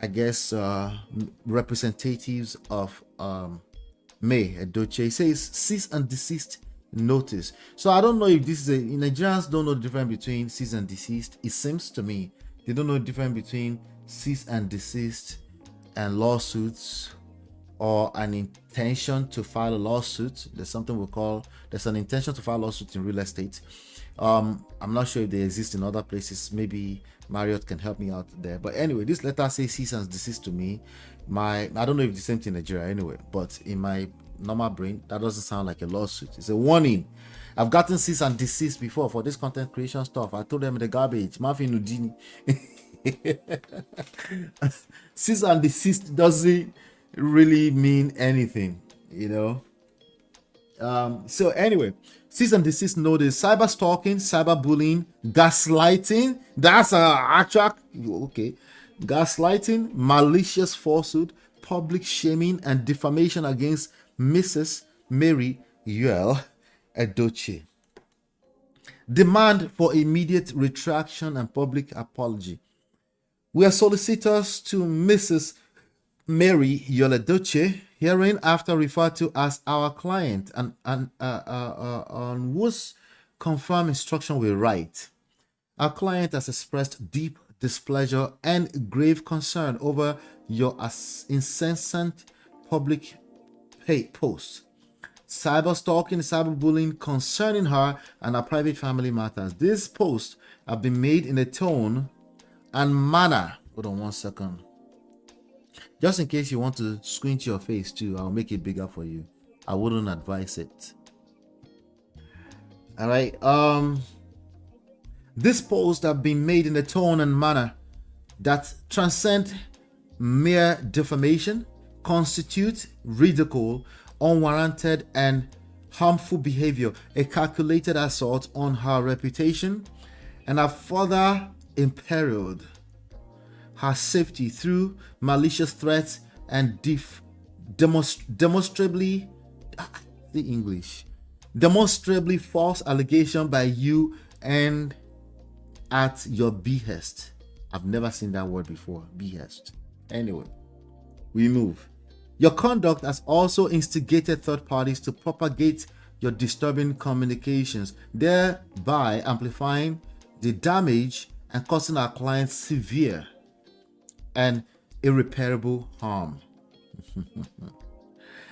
I guess, representatives of Mide Edochie. It says cease and desist notice. So I don't know if this is Nigerians don't know the difference between cease and desist. It seems to me they don't know the difference between cease and desist and lawsuits, or an intention to file a lawsuit. There's something we call, there's an intention to file a lawsuit in real estate. I'm not sure if they exist in other places. Maybe Marriott can help me out there. But anyway, this letter says cease and desist to me. I don't know if it's the same thing in Nigeria anyway, but in my normal brain, that doesn't sound like a lawsuit. It's a warning. I've gotten cease and desist before for this content creation stuff. I told them in the garbage. Mafi Nudini. Cease and desist doesn't really mean anything, you know. So anyway, cease and desist notice: cyber stalking, cyber bullying, gaslighting. That's actual, okay. Gaslighting, malicious falsehood, public shaming, and defamation against Mrs. Mary YUL EDOCHIE. Demand for immediate retraction and public apology. We are solicitors to Mrs. Mary YUL EDOCHIE, hereinafter referred to as our client, and on whose confirmed instruction we write. Our client has expressed deep displeasure and grave concern over your incessant public posts, cyber stalking, cyber bullying concerning her and her private family matters. These posts have been made in a tone and manner. Hold on one second. Just in case you want to squint your face too, I'll make it bigger for you. I wouldn't advise it. All right. This post have been made in a tone and manner that transcend mere defamation, constitute ridicule, unwarranted and harmful behavior, a calculated assault on her reputation, and have further imperiled her safety through malicious threats and demonstrably false allegation by you and at your behest. I've never seen that word before, behest. Anyway, we move. Your conduct has also instigated third parties to propagate your disturbing communications, thereby amplifying the damage and causing our clients severe and irreparable harm.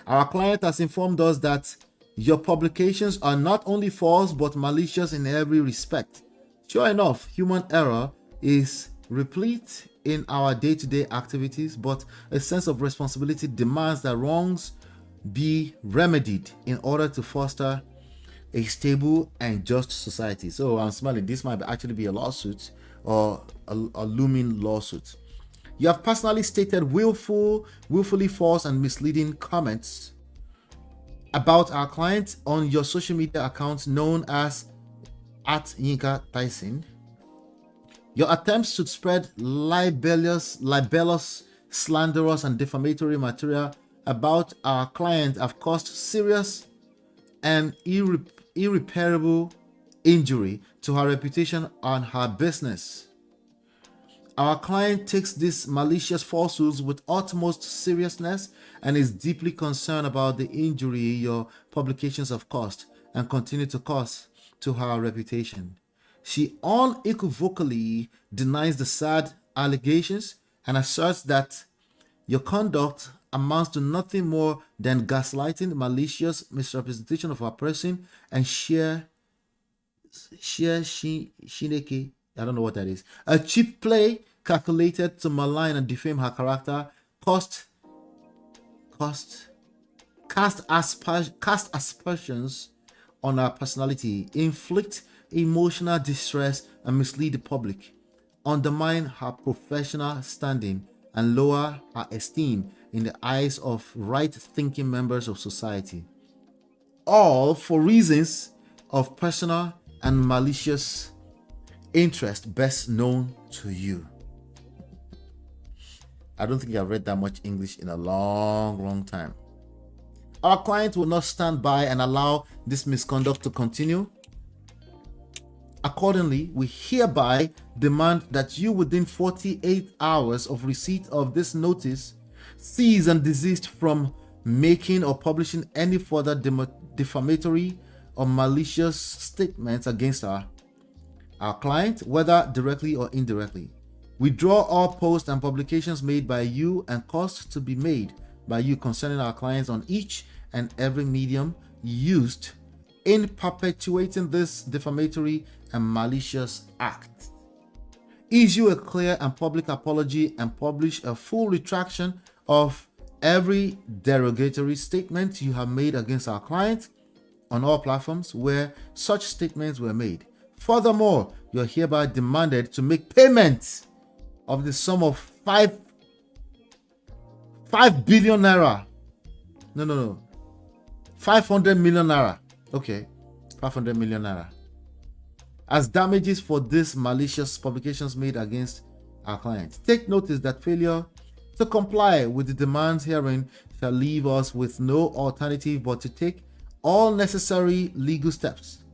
Our client has informed us that your publications are not only false but malicious in every respect. Sure enough, human error is replete in our day-to-day activities, but a sense of responsibility demands that wrongs be remedied in order to foster a stable and just society. So I'm smiling. This might actually be a lawsuit or a looming lawsuit. You have personally stated willfully false and misleading comments about our client on your social media account known as @Yinka Tyson. Your attempts to spread libelous, slanderous, and defamatory material about our client have caused serious and irreparable injury to her reputation and her business. Our client takes these malicious falsehoods with utmost seriousness and is deeply concerned about the injury your publications have caused and continue to cause to her reputation. She unequivocally denies the sad allegations and asserts that your conduct amounts to nothing more than gaslighting, malicious misrepresentation of her person, and sheer shineke. I don't know what that is. A cheap play calculated to malign and defame her character, cast aspersions on her personality, inflict emotional distress and mislead the public, undermine her professional standing, and lower her esteem in the eyes of right-thinking members of society. All for reasons of personal and malicious interest best known to you. I don't think I've read that much English in a long time. Our client will not stand by and allow this misconduct to continue. Accordingly, we hereby demand that you, within 48 hours of receipt of this notice, cease and desist from making or publishing any further defamatory or malicious statements against our client, whether directly or indirectly. Withdraw all posts and publications made by you and caused to be made by you concerning our clients on each and every medium used in perpetuating this defamatory and malicious act. Issue a clear and public apology and publish a full retraction of every derogatory statement you have made against our client on all platforms where such statements were made. Furthermore, you are hereby demanded to make payment of the sum of 5 billion naira. No. 500 million naira. Okay, 500 million naira. As damages for these malicious publications made against our client. Take notice that failure to comply with the demands herein shall leave us with no alternative but to take all necessary legal steps,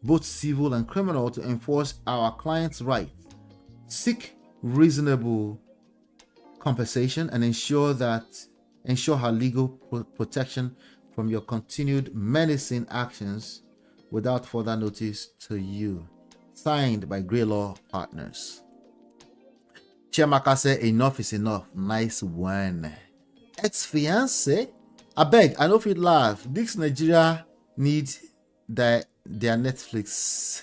both civil and criminal, to enforce our client's right, seek reasonable compensation, and ensure her legal protection from your continued menacing actions without further notice to you. Signed by Grey Law Partners. Chiamaka said, enough is enough. Nice one. Ex-fiance? I beg, I know if you laugh. This Nigeria needs their Netflix.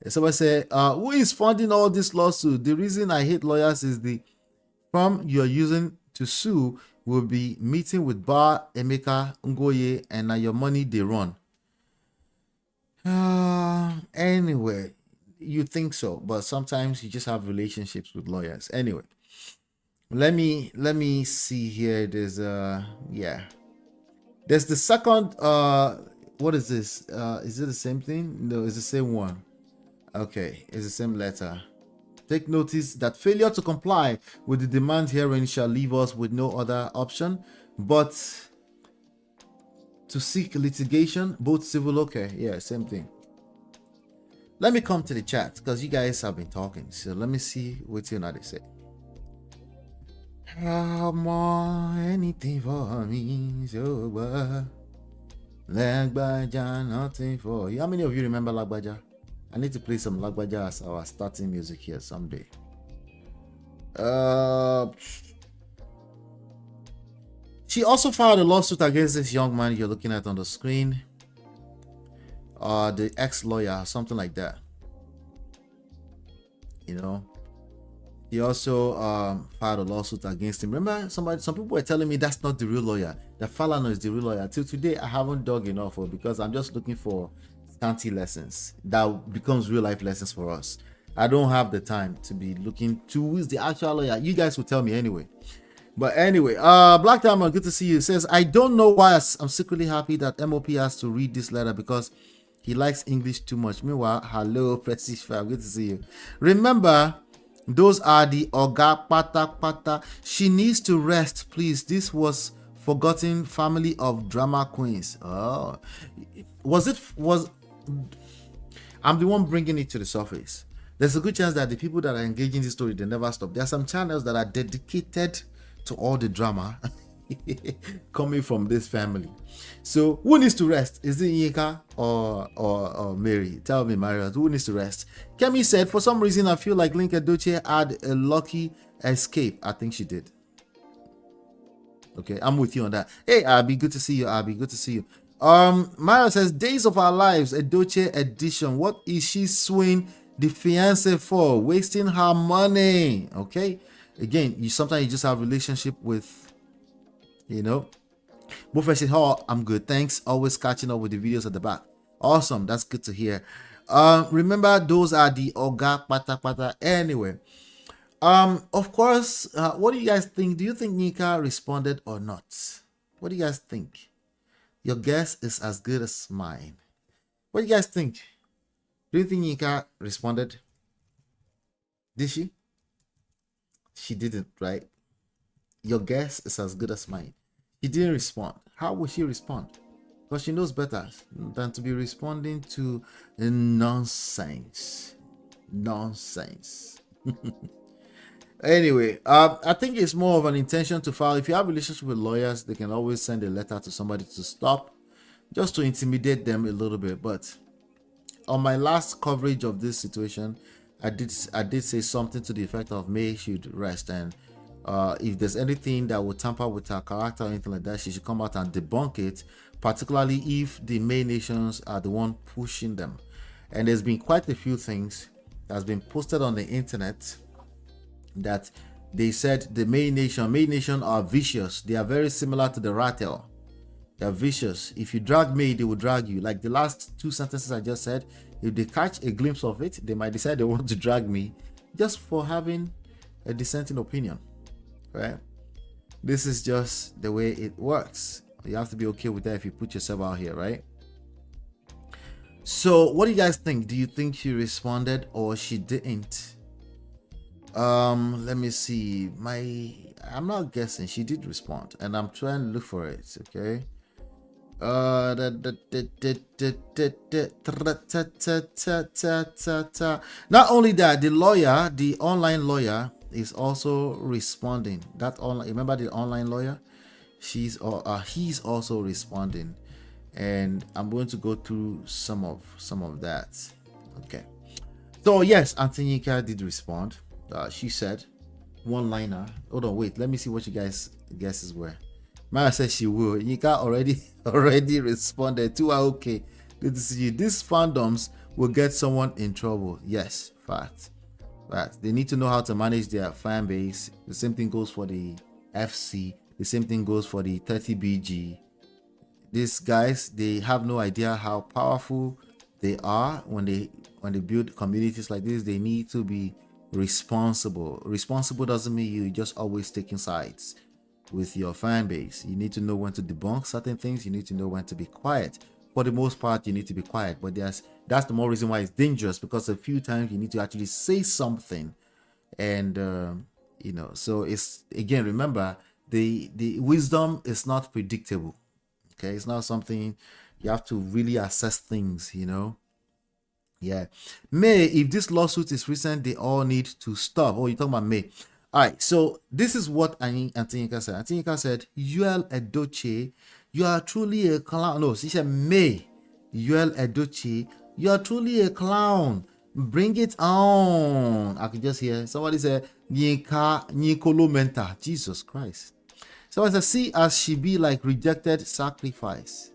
Somebody say, who is funding all this lawsuit? The reason I hate lawyers is the firm you are using to sue will be meeting with Bar, Emeka, Ngoye, and now your money they run. Anyway, you think so, but sometimes you just have relationships with lawyers. Anyway, let me see here. There's the second. What is this? Is it the same thing? No, it's the same one. Okay, it's the same letter. Take notice that failure to comply with the demand herein shall leave us with no other option but to seek litigation, both civil. Okay, yeah, same thing. Let me come to the chat because you guys have been talking. So let me see what you know they say. Anything for me, so Lagbaja, nothing for you. How many of you remember Lagbaja? I need to play some Lagbaja as our starting music here someday. She also filed a lawsuit against this young man you're looking at on the screen. The ex-lawyer, something like that. You know, He also filed a lawsuit against him. Remember, some people were telling me that's not the real lawyer. That Falana is the real lawyer. Till today, I haven't dug enough for, because I'm just looking for scanty lessons that becomes real life lessons for us. I don't have the time to be looking to who is the actual lawyer. You guys will tell me anyway. But anyway, Black Diamond, good to see you. It says, I don't know why I'm secretly happy that MOP has to read this letter because he likes English too much. Meanwhile, hello, Prestige Fam, good to see you. Remember, those are the Oga Pata Pata. She needs to rest, please. This was forgotten family of drama queens. Oh, I'm the one bringing it to the surface. There's a good chance that the people that are engaging this story, they never stop. There are some channels that are dedicated to all the drama coming from this family. So who needs to rest? Is it Yinka or Mary? Tell me, Mario, who needs to rest? Kemi said, for some reason, I feel like YUL Edochie had a lucky escape. I think she did. Okay, I'm with you on that. Hey, Abby, good to see you, Abby. Good to see you. Mario says, Days of Our Lives, Edochie edition. What is she suing the fiance for? Wasting her money. Okay. Again, sometimes you just have a relationship with, you know. Buffett said, oh, I'm good. Thanks. Always catching up with the videos at the back. Awesome. That's good to hear. Remember, those are the Oga Pata Pata. Anyway, of course, what do you guys think? Do you think Yinka responded or not? What do you guys think? Your guess is as good as mine. What do you guys think? Do you think Yinka responded? Did she? She didn't, right? Your guess is as good as mine. She didn't respond. How would she respond? Because she knows better than to be responding to nonsense. Nonsense. Anyway, I think it's more of an intention to file. If you have a relationship with lawyers, they can always send a letter to somebody to stop, just to intimidate them a little bit. But on my last coverage of this situation, I did say something to the effect of May should rest, and if there's anything that would tamper with her character or anything like that, she should come out and debunk it, particularly if the May nations are the one pushing them. And there's been quite a few things that's been posted on the internet that they said the May nation are vicious. They are very similar to the Rattel. They're vicious. If you drag May, they will drag you. Like the last two sentences I just said, if they catch a glimpse of it, they might decide they want to drag me just for having a dissenting opinion, right? This is just the way it works. You have to be okay with that if you put yourself out here, right? So what do you guys think? Do you think she responded or she didn't? Let me see. I'm not guessing. She did respond, and I'm trying to look for it. Okay. Not only that, the lawyer, the online lawyer, is also responding. That online, remember the online lawyer? He's also responding, and I'm going to go through some of that. Okay. So yes, Auntie Yinka did respond. She said, one-liner. Hold on, wait. Let me see what you guys guesses were. Maya said she will. Yinka already responded to her. Okay, good to see you. These fandoms will get someone in trouble. Yes, fact. They need to know how to manage their fan base. The same thing goes for the FC. The same thing goes for the 30BG. These guys, they have no idea how powerful they are when they build communities like this. They need to be responsible. Responsible doesn't mean you just always taking sides with your fan base. You need to know when to debunk certain things. You need to know when to be quiet. For the most part, you need to be quiet, but that's the more reason why it's dangerous, because a few times you need to actually say something, and you know, so it's, again, remember, the wisdom is not predictable. Okay, it's not something you have to really assess things, you know. Yeah, May, if this lawsuit is recent, they all need to stop. Oh, you're talking about May. All right, so this is what Auntie Yinka said. Auntie Yinka said, YUL Edochie, you are truly a clown. No, she said, May, YUL Edochie, you are truly a clown. Bring it on. I can just hear somebody say, Yinka, Nikolo Menta. Jesus Christ. Somebody said, see as she be like rejected sacrifice.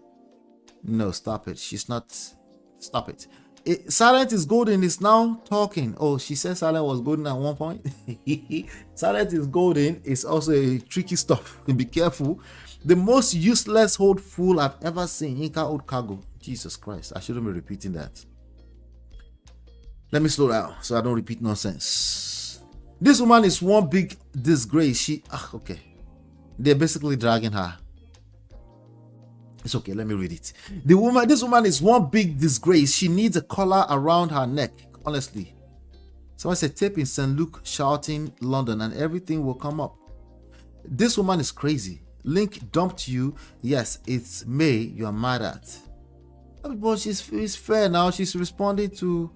No, stop it. She's not. Stop it. Silent is golden is now talking. Oh, she said silent was golden at one point. Silent is golden is also a tricky stuff. Be careful. The most useless old fool I've ever seen. Yinka old cargo. Jesus Christ. I shouldn't be repeating that. Let me slow down so I don't repeat nonsense. This woman is one big disgrace. Okay. They're basically dragging her. It's okay, let me read it. This woman is one big disgrace. She needs a collar around her neck. Honestly. Someone said tape in St. Luke shouting London and everything will come up. This woman is crazy. Link dumped you. Yes, it's May you are mad at. But it's fair now. She's responding to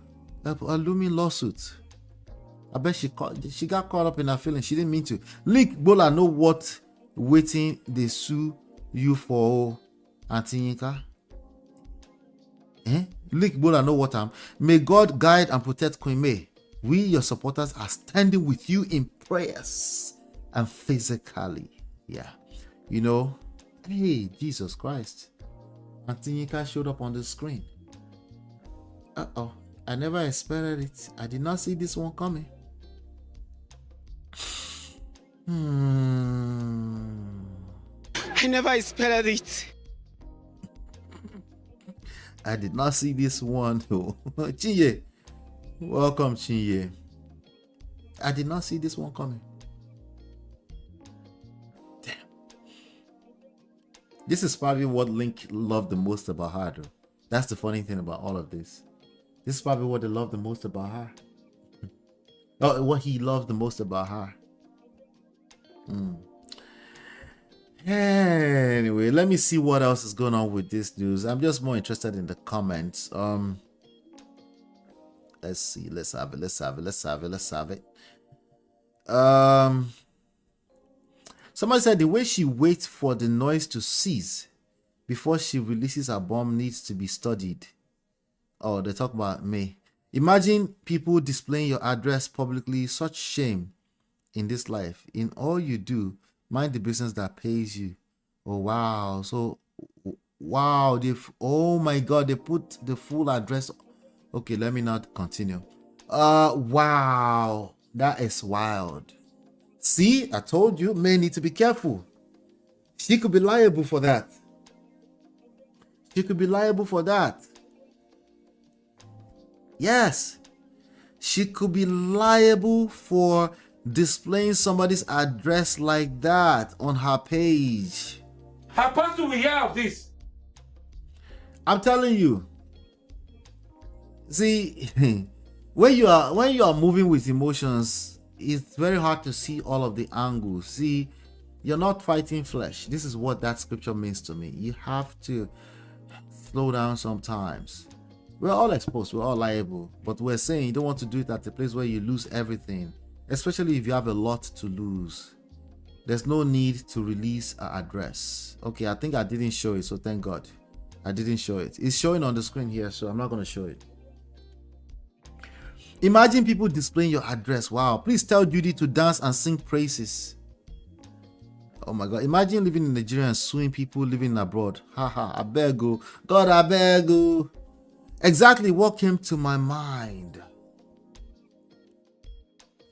a looming lawsuit. I bet she got caught up in her feelings. She didn't mean to. Link Bola know what waiting they sue you for, Auntie Yinka. Link Bola know what I'm. May God guide and protect Queen May. We, your supporters, are standing with you in prayers and physically. Yeah. You know, hey, Jesus Christ. Auntie Yinka showed up on the screen. Uh-oh. I never expected it. I did not see this one coming. I never expected it. I did not see this one. Chinye. Welcome, Chinye. I did not see this one coming. Damn. This is probably what Link loved the most about her, though. That's the funny thing about all of this. This is probably what they loved the most about her. Oh, what he loved the most about her. Anyway, let me see what else is going on with this news. I'm just more interested in the comments. Let's see. Let's have it. Somebody said the way she waits for the noise to cease before she releases her bomb needs to be studied. Oh, they talk about me. Imagine people displaying your address publicly. Such shame in this life. In all you do, mind the business that pays you. Oh, wow. So, wow. Oh, my God. They put the full address. Okay, let me not continue. Wow. That is wild. See, I told you, men need to be careful. She could be liable for that. She could be liable for that. Yes. She could be liable for displaying somebody's address like that on her page. How fast do we hear of this? I'm telling you. See, when you are moving with emotions, it's very hard to see all of the angles. See, you're not fighting flesh. This is what that scripture means to me. You have to slow down sometimes. We're all exposed, we're all liable, but we're saying you don't want to do it at a place where you lose everything, especially if you have a lot to lose. There's no need to release an address. Okay, I think I didn't show it, so thank God I didn't show it. It's showing on the screen here, so I'm not going to show it. Imagine people displaying your address. Wow. Please tell Judy to dance and sing praises. Oh my God. Imagine living in Nigeria and suing people living abroad. Haha, I beg you. God, I beg you. Exactly what came to my mind.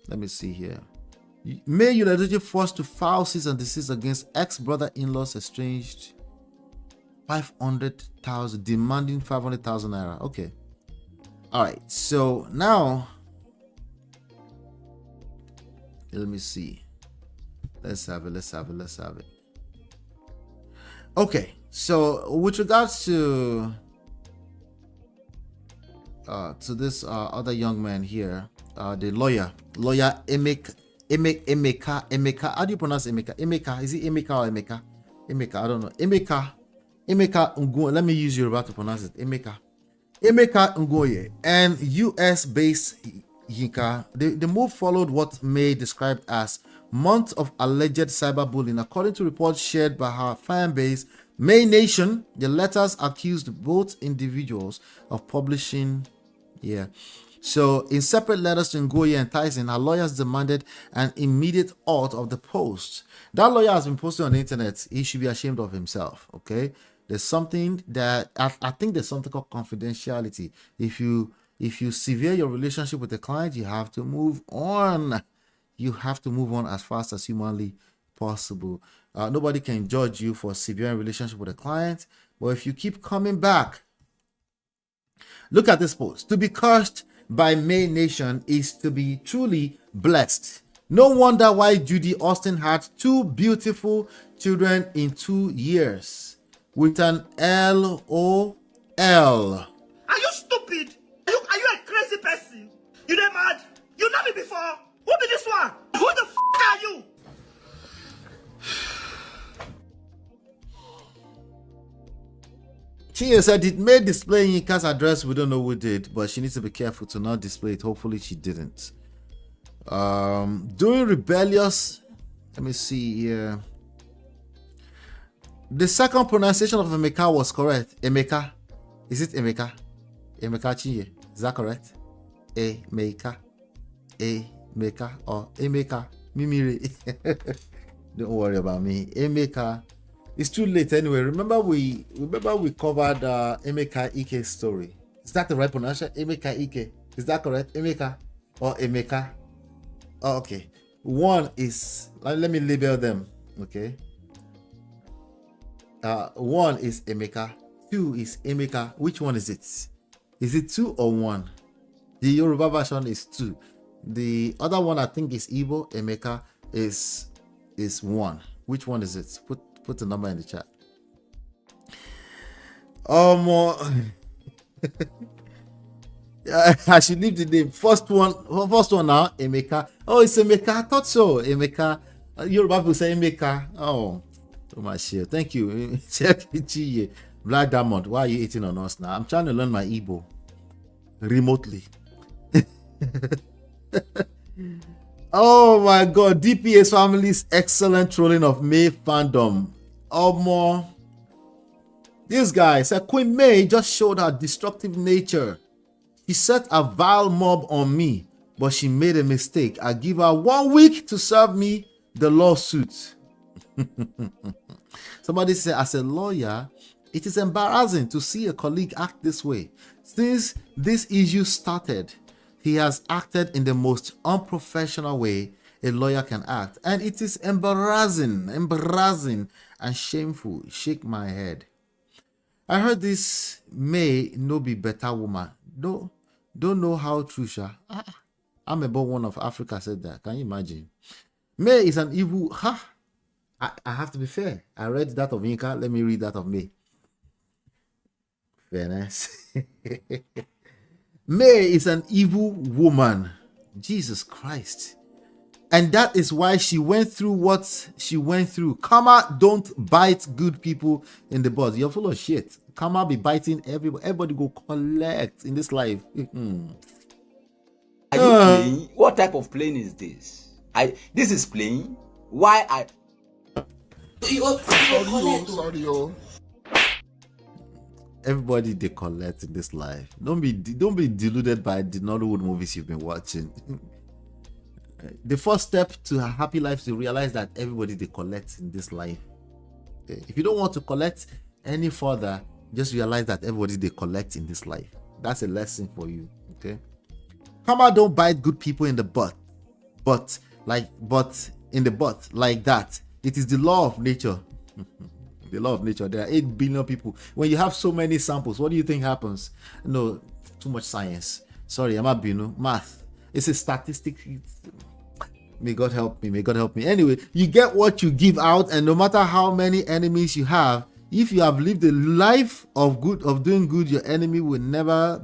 Let me see here. May YUL EDOCHIE forced to file cease and desist against ex-brother-in-law's estranged 500,000, demanding 500,000 naira. Okay. All right. So now, let me see. Let's have it. Okay. So with regards to this other young man here, the lawyer Emeka. How do you pronounce Emeka? Emeka, is it Emeka or Emeka? Emeka, I don't know. Emeka Ngoye. Let me use Yoruba to pronounce it. Emeka Ngoye and US-based Yinka. The move followed what May described as months of alleged cyberbullying. According to reports shared by her fan base, May Nation, the letters accused both individuals of publishing. Yeah. So, in separate letters to Ngoye and Tyson, her lawyers demanded an immediate halt of the post. That lawyer has been posted on the internet. He should be ashamed of himself, okay? There's something that I think there's something called confidentiality. If you sever your relationship with the client, you have to move on. You have to move on as fast as humanly possible. Nobody can judge you for severing a relationship with a client, but if you keep coming back, look at this post. To be cursed by May Nation is to be truly blessed. No wonder why Judy Austin had 2 beautiful children in 2 years with an LOL. Are you stupid? Are you a crazy person? You not mad? You know me before? Who be this one? Who the f are you? She said it may display Yinka's address. We don't know who did, but she needs to be careful to not display it. Hopefully she didn't. Doing rebellious. Let me see here. The second pronunciation of Emeka was correct. Emeka. Is it Emeka? Emeka Chiye. Is that correct? Emeka. Emeka or Emeka. Mimiri. Don't worry about me. Emeka. It's too late anyway. Remember we covered Emeka Ike's story. Is that the right pronunciation? Emeka Ike. Is that correct? Emeka or Emeka? Oh, okay. One is, let me label them. Okay. One is Emeka. 2 is Emeka. Which one is it? Is it 2 or 1? The Yoruba version is 2. The other one I think is Igbo. Emeka is 1. Which one is it? Put the number in the chat. I should leave the name. First one now, Emeka. Oh, it's Emeka. I thought so. Emeka. Yoruba people say Emeka. Oh, Marcille. Thank you. Black Diamond. Why are you eating on us now? I'm trying to learn my Igbo remotely. Oh my God. DPS family's excellent trolling of May fandom. More. This guy said Queen May just showed her destructive nature. She set a vile mob on me, but she made a mistake. I give her 1 week to serve me the lawsuit. Somebody said, as a lawyer, it is embarrassing to see a colleague act this way. Since this issue started, he has acted in the most unprofessional way a lawyer can act. And it is embarrassing and shameful. Shake my head. I heard this May no be better woman. Don't know how true, Sha. I'm about one of Africa said that. Can you imagine? May is an evil. I have to be fair. I read that of Yinka. Let me read that of May. Fairness. May is an evil woman. Jesus Christ. And that is why she went through what she went through. Karma don't bite good people in the butt. You're full of shit. Karma be biting everybody. Everybody go collect in this life. Are you playing? What type of playing is this? This is playing. Why I? Sorry. Everybody they collect in this life. Don't be deluded by the Nollywood movies you've been watching. The first step to a happy life is to realize that everybody they collect in this life. Okay? If you don't want to collect any further, just realize that everybody they collect in this life. That's a lesson for you. Okay. Karma don't bite good people in the butt, but in the butt like that. It is the law of nature. The law of nature. There are 8 billion people. When you have so many samples, what do you think happens? No, too much science. Sorry, I'm not being math. It's a statistic. May God help me. May God help me. Anyway, you get what you give out, and no matter how many enemies you have, if you have lived a life of doing good, your enemy will never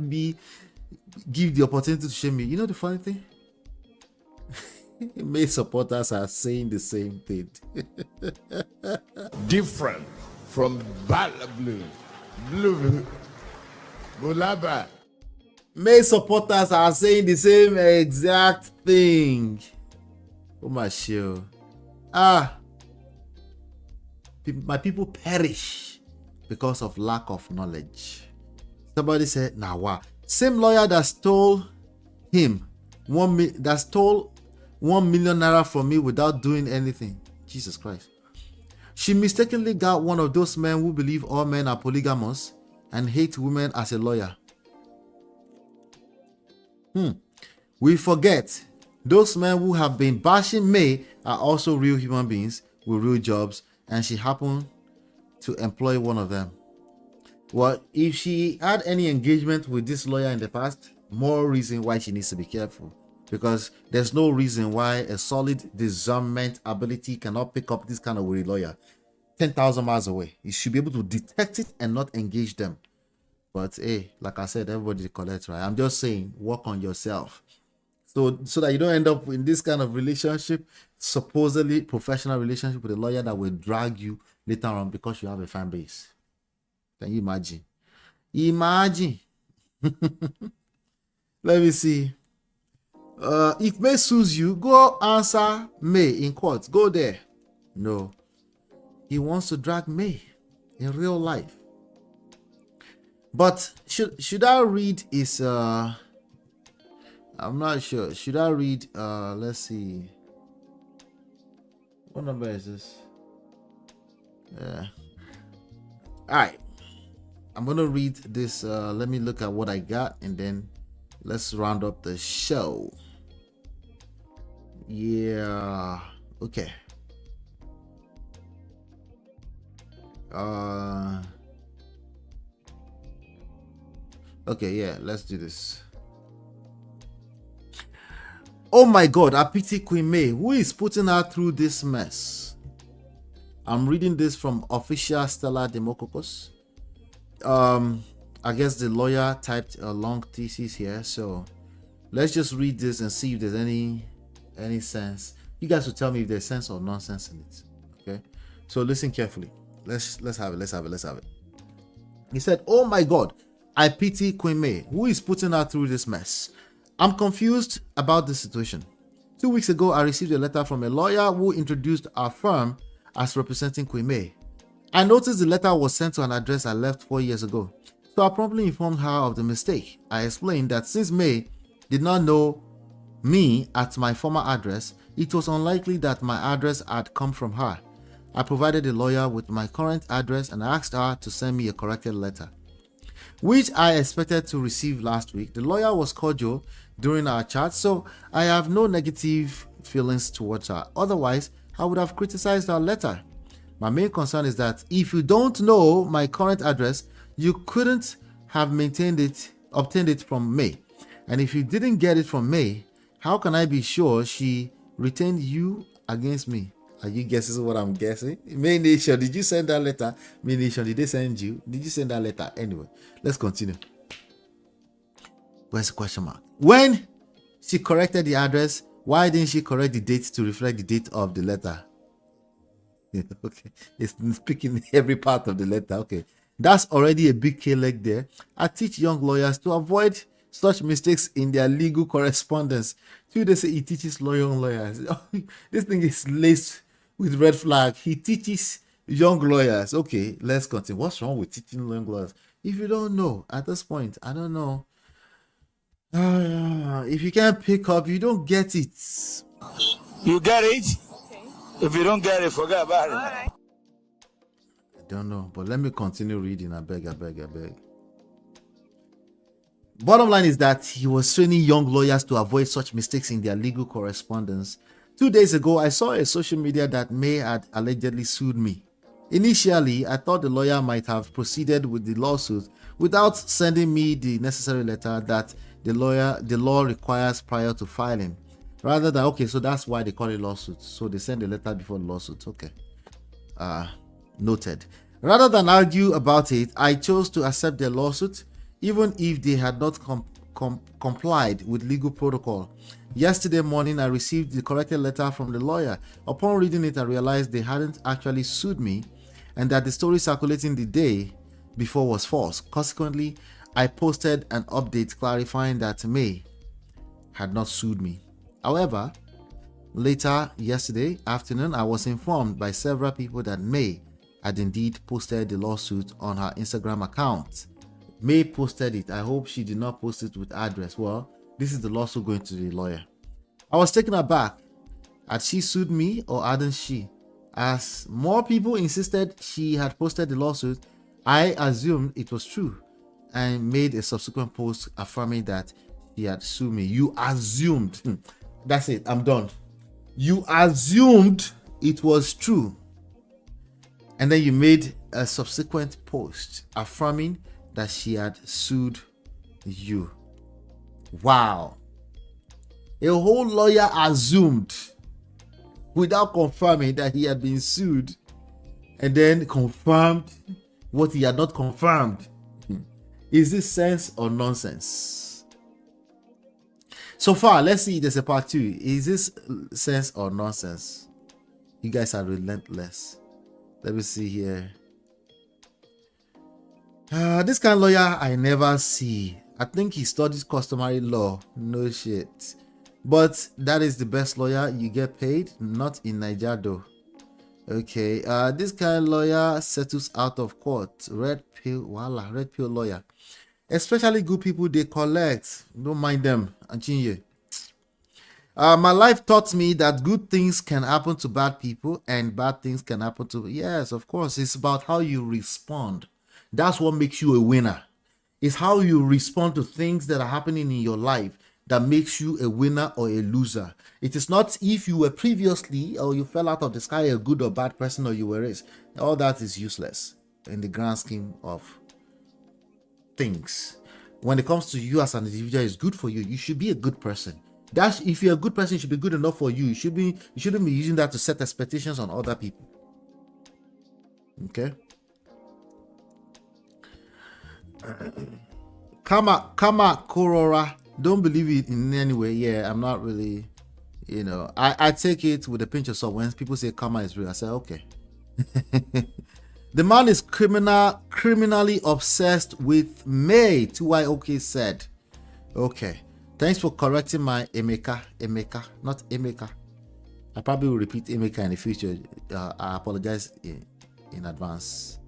give the opportunity to shame you. You know the funny thing? May supporters are saying the same thing. Different from blue. Bulaba. May supporters are saying the same exact thing. Oh my show. My people perish because of lack of knowledge. Somebody said, nah, wow. Same lawyer that stole him, 1 million naira from me without doing anything. Jesus Christ. She mistakenly got one of those men who believe all men are polygamous and hate women as a lawyer. We forget those men who have been bashing May are also real human beings with real jobs, and she happened to employ one of them. Well, if she had any engagement with this lawyer in the past, more reason why she needs to be careful, because there's no reason why a solid discernment ability cannot pick up this kind of weird lawyer 10,000 miles away. You should be able to detect it and not engage them. But hey, like I said, everybody collects, right? I'm just saying, work on yourself. So that you don't end up in this kind of relationship, supposedly professional relationship with a lawyer that will drag you later on because you have a fan base. Can you imagine? Imagine. Let me see. If May sues you, go answer May in court. Go there. No. He wants to drag May in real life. But should I read his I'm not sure. Should I read let's see. What number is this? Yeah. Alright. I'm gonna read this. Let me look at what I got and then let's round up the show. Yeah. Okay. Okay, yeah, let's do this. Oh my God, I pity Queen May. Who is putting her through this mess? I'm reading this from official Stella Demokokos. I guess the lawyer typed a long thesis here, so let's just read this and see if there's any sense. You guys will tell me if there's sense or nonsense in it. Okay, so listen carefully. Let's have it. He said, "Oh my God, I pity Queen May. Who is putting her through this mess? I'm confused about this situation. 2 weeks ago, I received a letter from a lawyer who introduced our firm as representing Queen May. I noticed the letter was sent to an address I left 4 years ago, so I promptly informed her of the mistake. I explained that since May did not know me at my former address, it was unlikely that my address had come from her. I provided the lawyer with my current address and asked her to send me a corrected letter, which I expected to receive last week. The lawyer was cordial during our chat, so I have no negative feelings towards her. Otherwise, I would have criticized her letter. My main concern is that if you don't know my current address, you couldn't have obtained it from May. And if you didn't get it from May, how can I be sure she retained you against me?" Are you guessing what I'm guessing? May Nation, did you send that letter? May Nation, did they send you? Did you send that letter? Anyway, let's continue. Where's the question mark? When she corrected the address, why didn't she correct the date to reflect the date of the letter? Okay, it's speaking every part of the letter. Okay, that's already a big K-leg there. I teach young lawyers to avoid such mistakes in their legal correspondence. They say he teaches young lawyers. This thing is laced with red flag. He teaches young lawyers. Okay, let's continue. What's wrong with teaching young lawyers? If you don't know at this point, I don't know. If you can't pick up, you don't get it. You get it? Okay. If you don't get it, forget about it. Right. I don't know, but let me continue reading. I beg. Bottom line is that he was training young lawyers to avoid such mistakes in their legal correspondence. 2 days ago, I saw a social media that May had allegedly sued me. Initially, I thought the lawyer might have proceeded with the lawsuit without sending me the necessary letter that the law requires prior to filing. Rather than, okay, so that's why they call it lawsuit. So they send the letter before the lawsuit. Okay. Noted. Rather than argue about it, I chose to accept their lawsuit, even if they had not complied with legal protocol. Yesterday morning, I received the corrected letter from the lawyer. Upon reading it, I realized they hadn't actually sued me and that the story circulating the day before was false. Consequently, I posted an update clarifying that May had not sued me. However, later yesterday afternoon, I was informed by several people that May had indeed posted the lawsuit on her Instagram account. May posted it. I hope she did not post it with address. Well, this is the lawsuit going to the lawyer. I was taken aback. Had she sued me or hadn't she? As more people insisted she had posted the lawsuit, I assumed it was true and made a subsequent post affirming that she had sued me. You assumed. That's it. I'm done. You assumed it was true. And then you made a subsequent post affirming that she had sued you. Wow. A whole lawyer assumed without confirming that he had been sued, and then confirmed what he had not confirmed. Is this sense or nonsense? So far, let's see. There's a part 2. Is this sense or nonsense? You guys are relentless. Let me see here. This kind of lawyer I never see. I think he studies customary law. No shit. But that is the best lawyer. You get paid. Not in Nigeria though. Okay. This kind of lawyer settles out of court. Red pill. Voila. Red pill lawyer. Especially good people, they collect. Don't mind them. My life taught me that good things can happen to bad people and bad things can happen to... Yes, of course. It's about how you respond. That's what makes you a winner. It's how you respond to things that are happening in your life that makes you a winner or a loser. It is not if you were previously or you fell out of the sky a good or bad person or you were raised. All that is useless in the grand scheme of things. When it comes to you as an individual, it's good for you. You should be a good person. That's if you're a good person, it should be good enough for you. You shouldn't be using that to set expectations on other people. Okay. Kama Korora. Don't believe it in any way. Yeah, I'm not really, I take it with a pinch of salt. When people say karma is real, I say, okay. The man is criminally obsessed with May. 2YOK said. Okay. Thanks for correcting my Emeka, not Emeka. I probably will repeat Emeka in the future. I apologize in advance.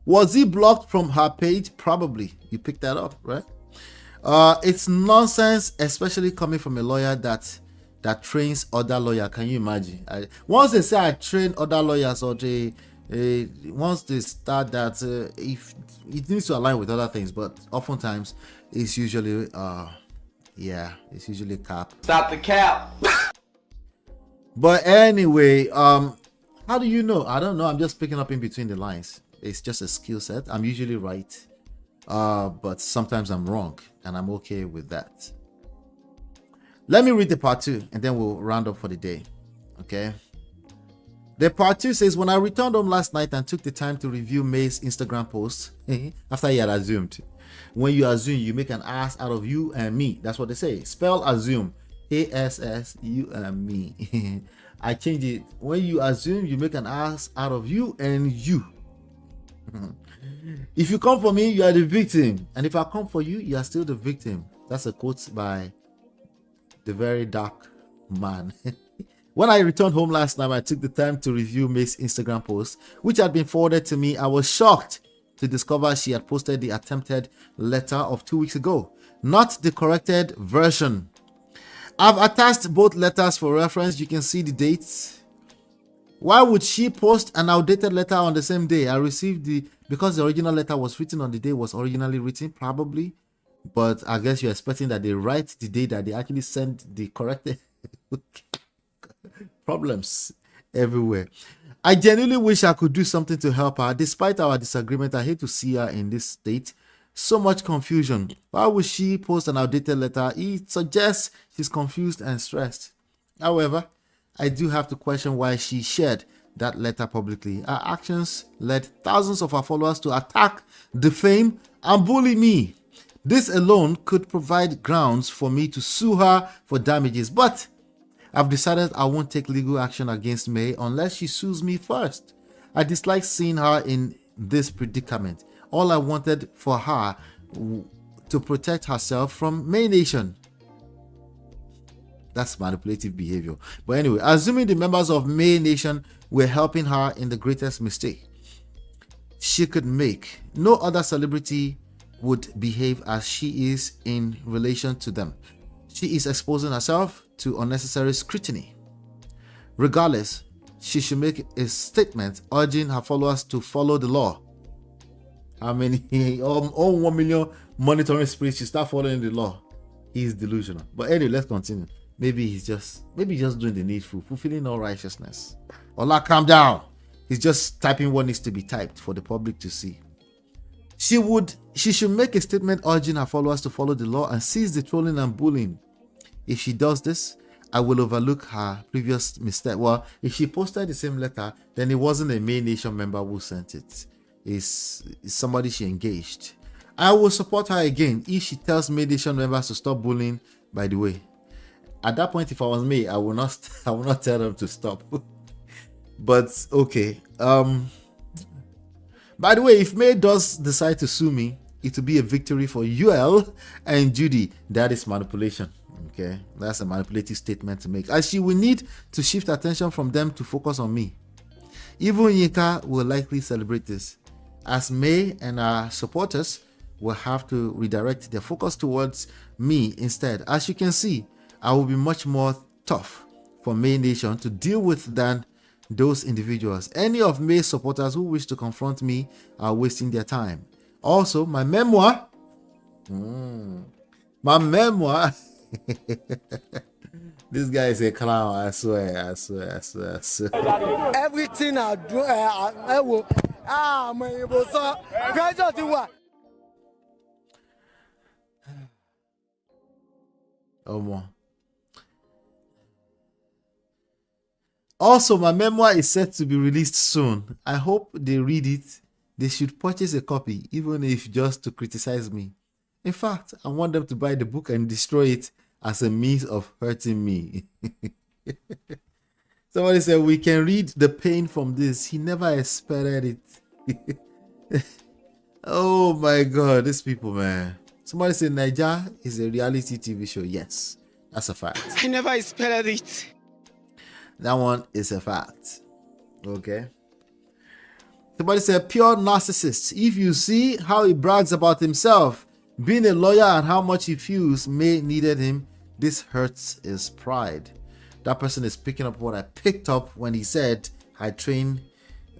Was he blocked from her page? Probably. You picked that up, right? It's nonsense, especially coming from a lawyer that trains other lawyers. Can you imagine? Once they say I train other lawyers, or once they start that, if it needs to align with other things, but oftentimes it's usually it's usually cap. Stop the cap. But anyway, how do you know? I don't know. I'm just picking up in between the lines. It's just a skill set. I'm usually right, but sometimes I'm wrong, and I'm okay with that. Let me read the part 2, and then we'll round up for the day. Okay. The part 2 says, when I returned home last night and took the time to review May's Instagram post, after he had assumed. When you assume, you make an ass out of you and me. That's what they say. Spell assume. ASS, you and me. I change it. When you assume, you make an ass out of you and you. If you come for me, you are the victim. And if I come for you, you are still the victim. That's a quote by the very dark man. When I returned home last night, I took the time to review May's Instagram post, which had been forwarded to me. I was shocked to discover she had posted the attempted letter of 2 weeks ago, not the corrected version. I've attached both letters for reference. You can see the dates. Why would she post an outdated letter on the same day? I received because the original letter was written on the day it was originally written, probably. But I guess you're expecting that they write the day that they actually send the corrected. Problems everywhere. I genuinely wish I could do something to help her. Despite our disagreement, I hate to see her in this state. So much confusion. Why would she post an outdated letter? It suggests she's confused and stressed. However, I do have to question why she shared that letter publicly. Her actions led thousands of her followers to attack, defame, and bully me. This alone could provide grounds for me to sue her for damages, but I've decided I won't take legal action against May unless she sues me first. I dislike seeing her in this predicament. All I wanted for her to protect herself from May Nation. That's manipulative behavior. But anyway, assuming the members of May Nation were helping her in the greatest mistake she could make, no other celebrity would behave as she is in relation to them. She is exposing herself to unnecessary scrutiny. Regardless, she should make a statement urging her followers to follow the law. How many? All 1 million monitoring spirits should start following the law. He's delusional. But anyway, let's continue. Maybe he's just doing the needful, fulfilling all righteousness. Ola, calm down. He's just typing what needs to be typed for the public to see. She should make a statement urging her followers to follow the law and cease the trolling and bullying. If she does this, I will overlook her previous mistake. Well, if she posted the same letter, then it wasn't a May Nation member who sent it. It's somebody she engaged. I will support her again if she tells May Nation members to stop bullying. By the way, at that point, if I was me, I will not tell them to stop. But okay. By the way, if May does decide to sue me, it will be a victory for UL and Judy. That is manipulation. Okay, that's a manipulative statement to make, as she will need to shift attention from them to focus on me. Even Yinka will likely celebrate this, as May and our supporters will have to redirect their focus towards me instead. As you can see, I will be much more tough for May Nation to deal with than those individuals. Any of May's supporters who wish to confront me are wasting their time. Also, my memoir, this guy is a clown, I swear. Everything I do, I will. My boss, graduate what? Oh, more. Also, my memoir is set to be released soon. I hope they read it. They should purchase a copy, even if just to criticize me. In fact, I want them to buy the book and destroy it as a means of hurting me. Somebody said, we can read the pain from this. He never expected it. Oh my God, these people, man. Somebody said, Naija is a reality TV show. Yes, that's a fact. I never expected it. That one is a fact. Okay. Somebody said, pure narcissist. If you see how he brags about himself, being a lawyer, and how much he feels May needed him, this hurts his pride. That person is picking up what I picked up when he said, I train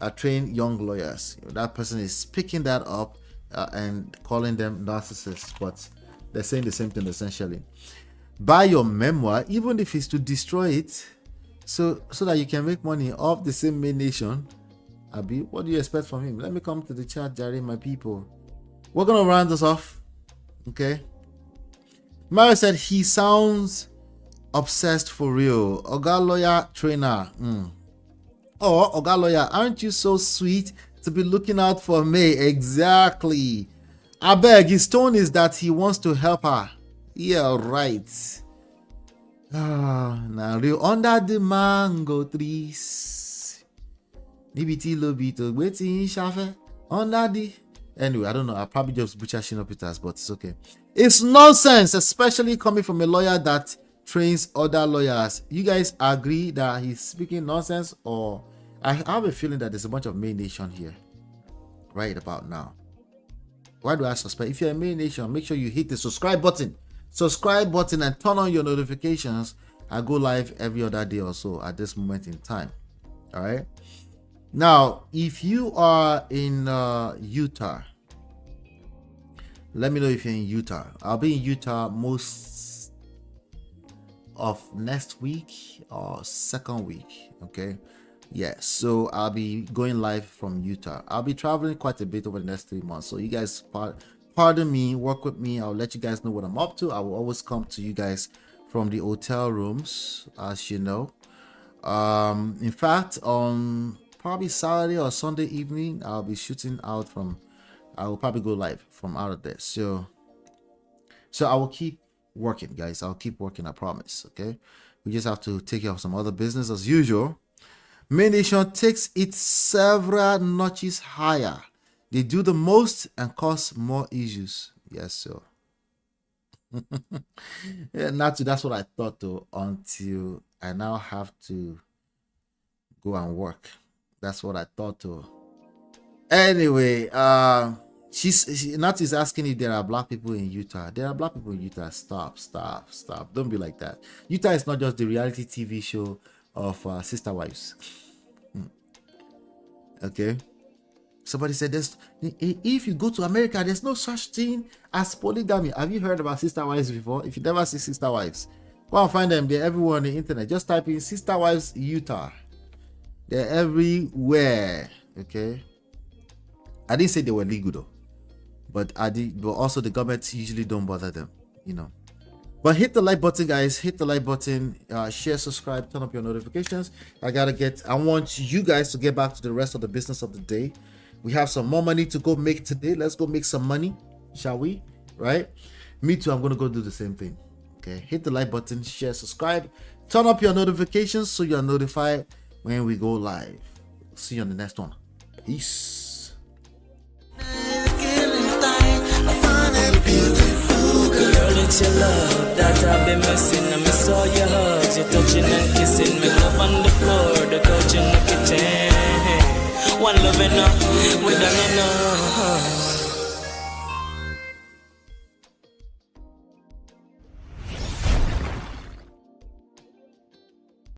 young lawyers. That person is picking that up and calling them narcissists, but they're saying the same thing essentially. Buy your memoir, even if it's to destroy it, so that you can make money off the same May Nation. Abi, what do you expect from him? Let me come to the chat, Jerry, my people. We're gonna round this off. Okay. Mary said he sounds obsessed for real. Oga lawyer trainer. Oh, Oga lawyer, aren't you so sweet to be looking out for May? Exactly. I beg, his tone is that he wants to help her. Yeah, right. Now real under the mango trees. Nibiti lobito waiting shafe under the. Anyway, I don't know. I'll probably just butcher Shino Peters, but it's okay. It's nonsense, especially coming from a lawyer that trains other lawyers. You guys agree that he's speaking nonsense, or I have a feeling that there's a bunch of May Nation here right about now. Why do I suspect? If you're a May Nation, make sure you hit the subscribe button. Subscribe button and turn on your notifications. I go live every other day or so at this moment in time. All right. Now, if you are in Utah, let me know if you're in Utah. I'll be in Utah most of next week or second week. Okay. Yeah. So I'll be going live from Utah. I'll be traveling quite a bit over the next 3 months. So you guys pardon me, work with me. I'll let you guys know what I'm up to. I will always come to you guys from the hotel rooms, as you know. In fact, on probably Saturday or Sunday evening, I'll be shooting out from, I will probably go live from out of there. So I will keep working, guys. I'll keep working, I promise. Okay. We just have to take care of some other business as usual. May Nation takes it several notches higher. They do the most and cause more issues. Yes, sir. Yeah, that's what I thought though, until I now have to go and work. That's what I thought too. Anyway, Nat is asking if there are black people in Utah. There are black people in Utah. Stop. Don't be like that. Utah is not just the reality TV show of Sister Wives. Okay. Somebody said this. If you go to America, there's no such thing as polygamy. Have you heard about sister wives before? If you never see sister wives, go and find them. They're everywhere on the internet. Just type in sister wives Utah. They're everywhere. Okay. I didn't say they were legal though, but also the government usually don't bother them, you know. But hit the like button, guys. Hit the like button. Share, subscribe, turn up your notifications. I want you guys to get back to the rest of the business of the day. We have some more money to go make today. Let's go make some money, shall we? Right? Me too. I'm gonna go do the same thing. Okay. Hit the like button, share, subscribe, turn up your notifications so you're notified when we go live. See you on the next one. Peace. Girl, it's your love that I've been missing. I miss all your hugs, your touching and kissing. Make love on the floor, the couch in the kitchen. One loving up, we done enough.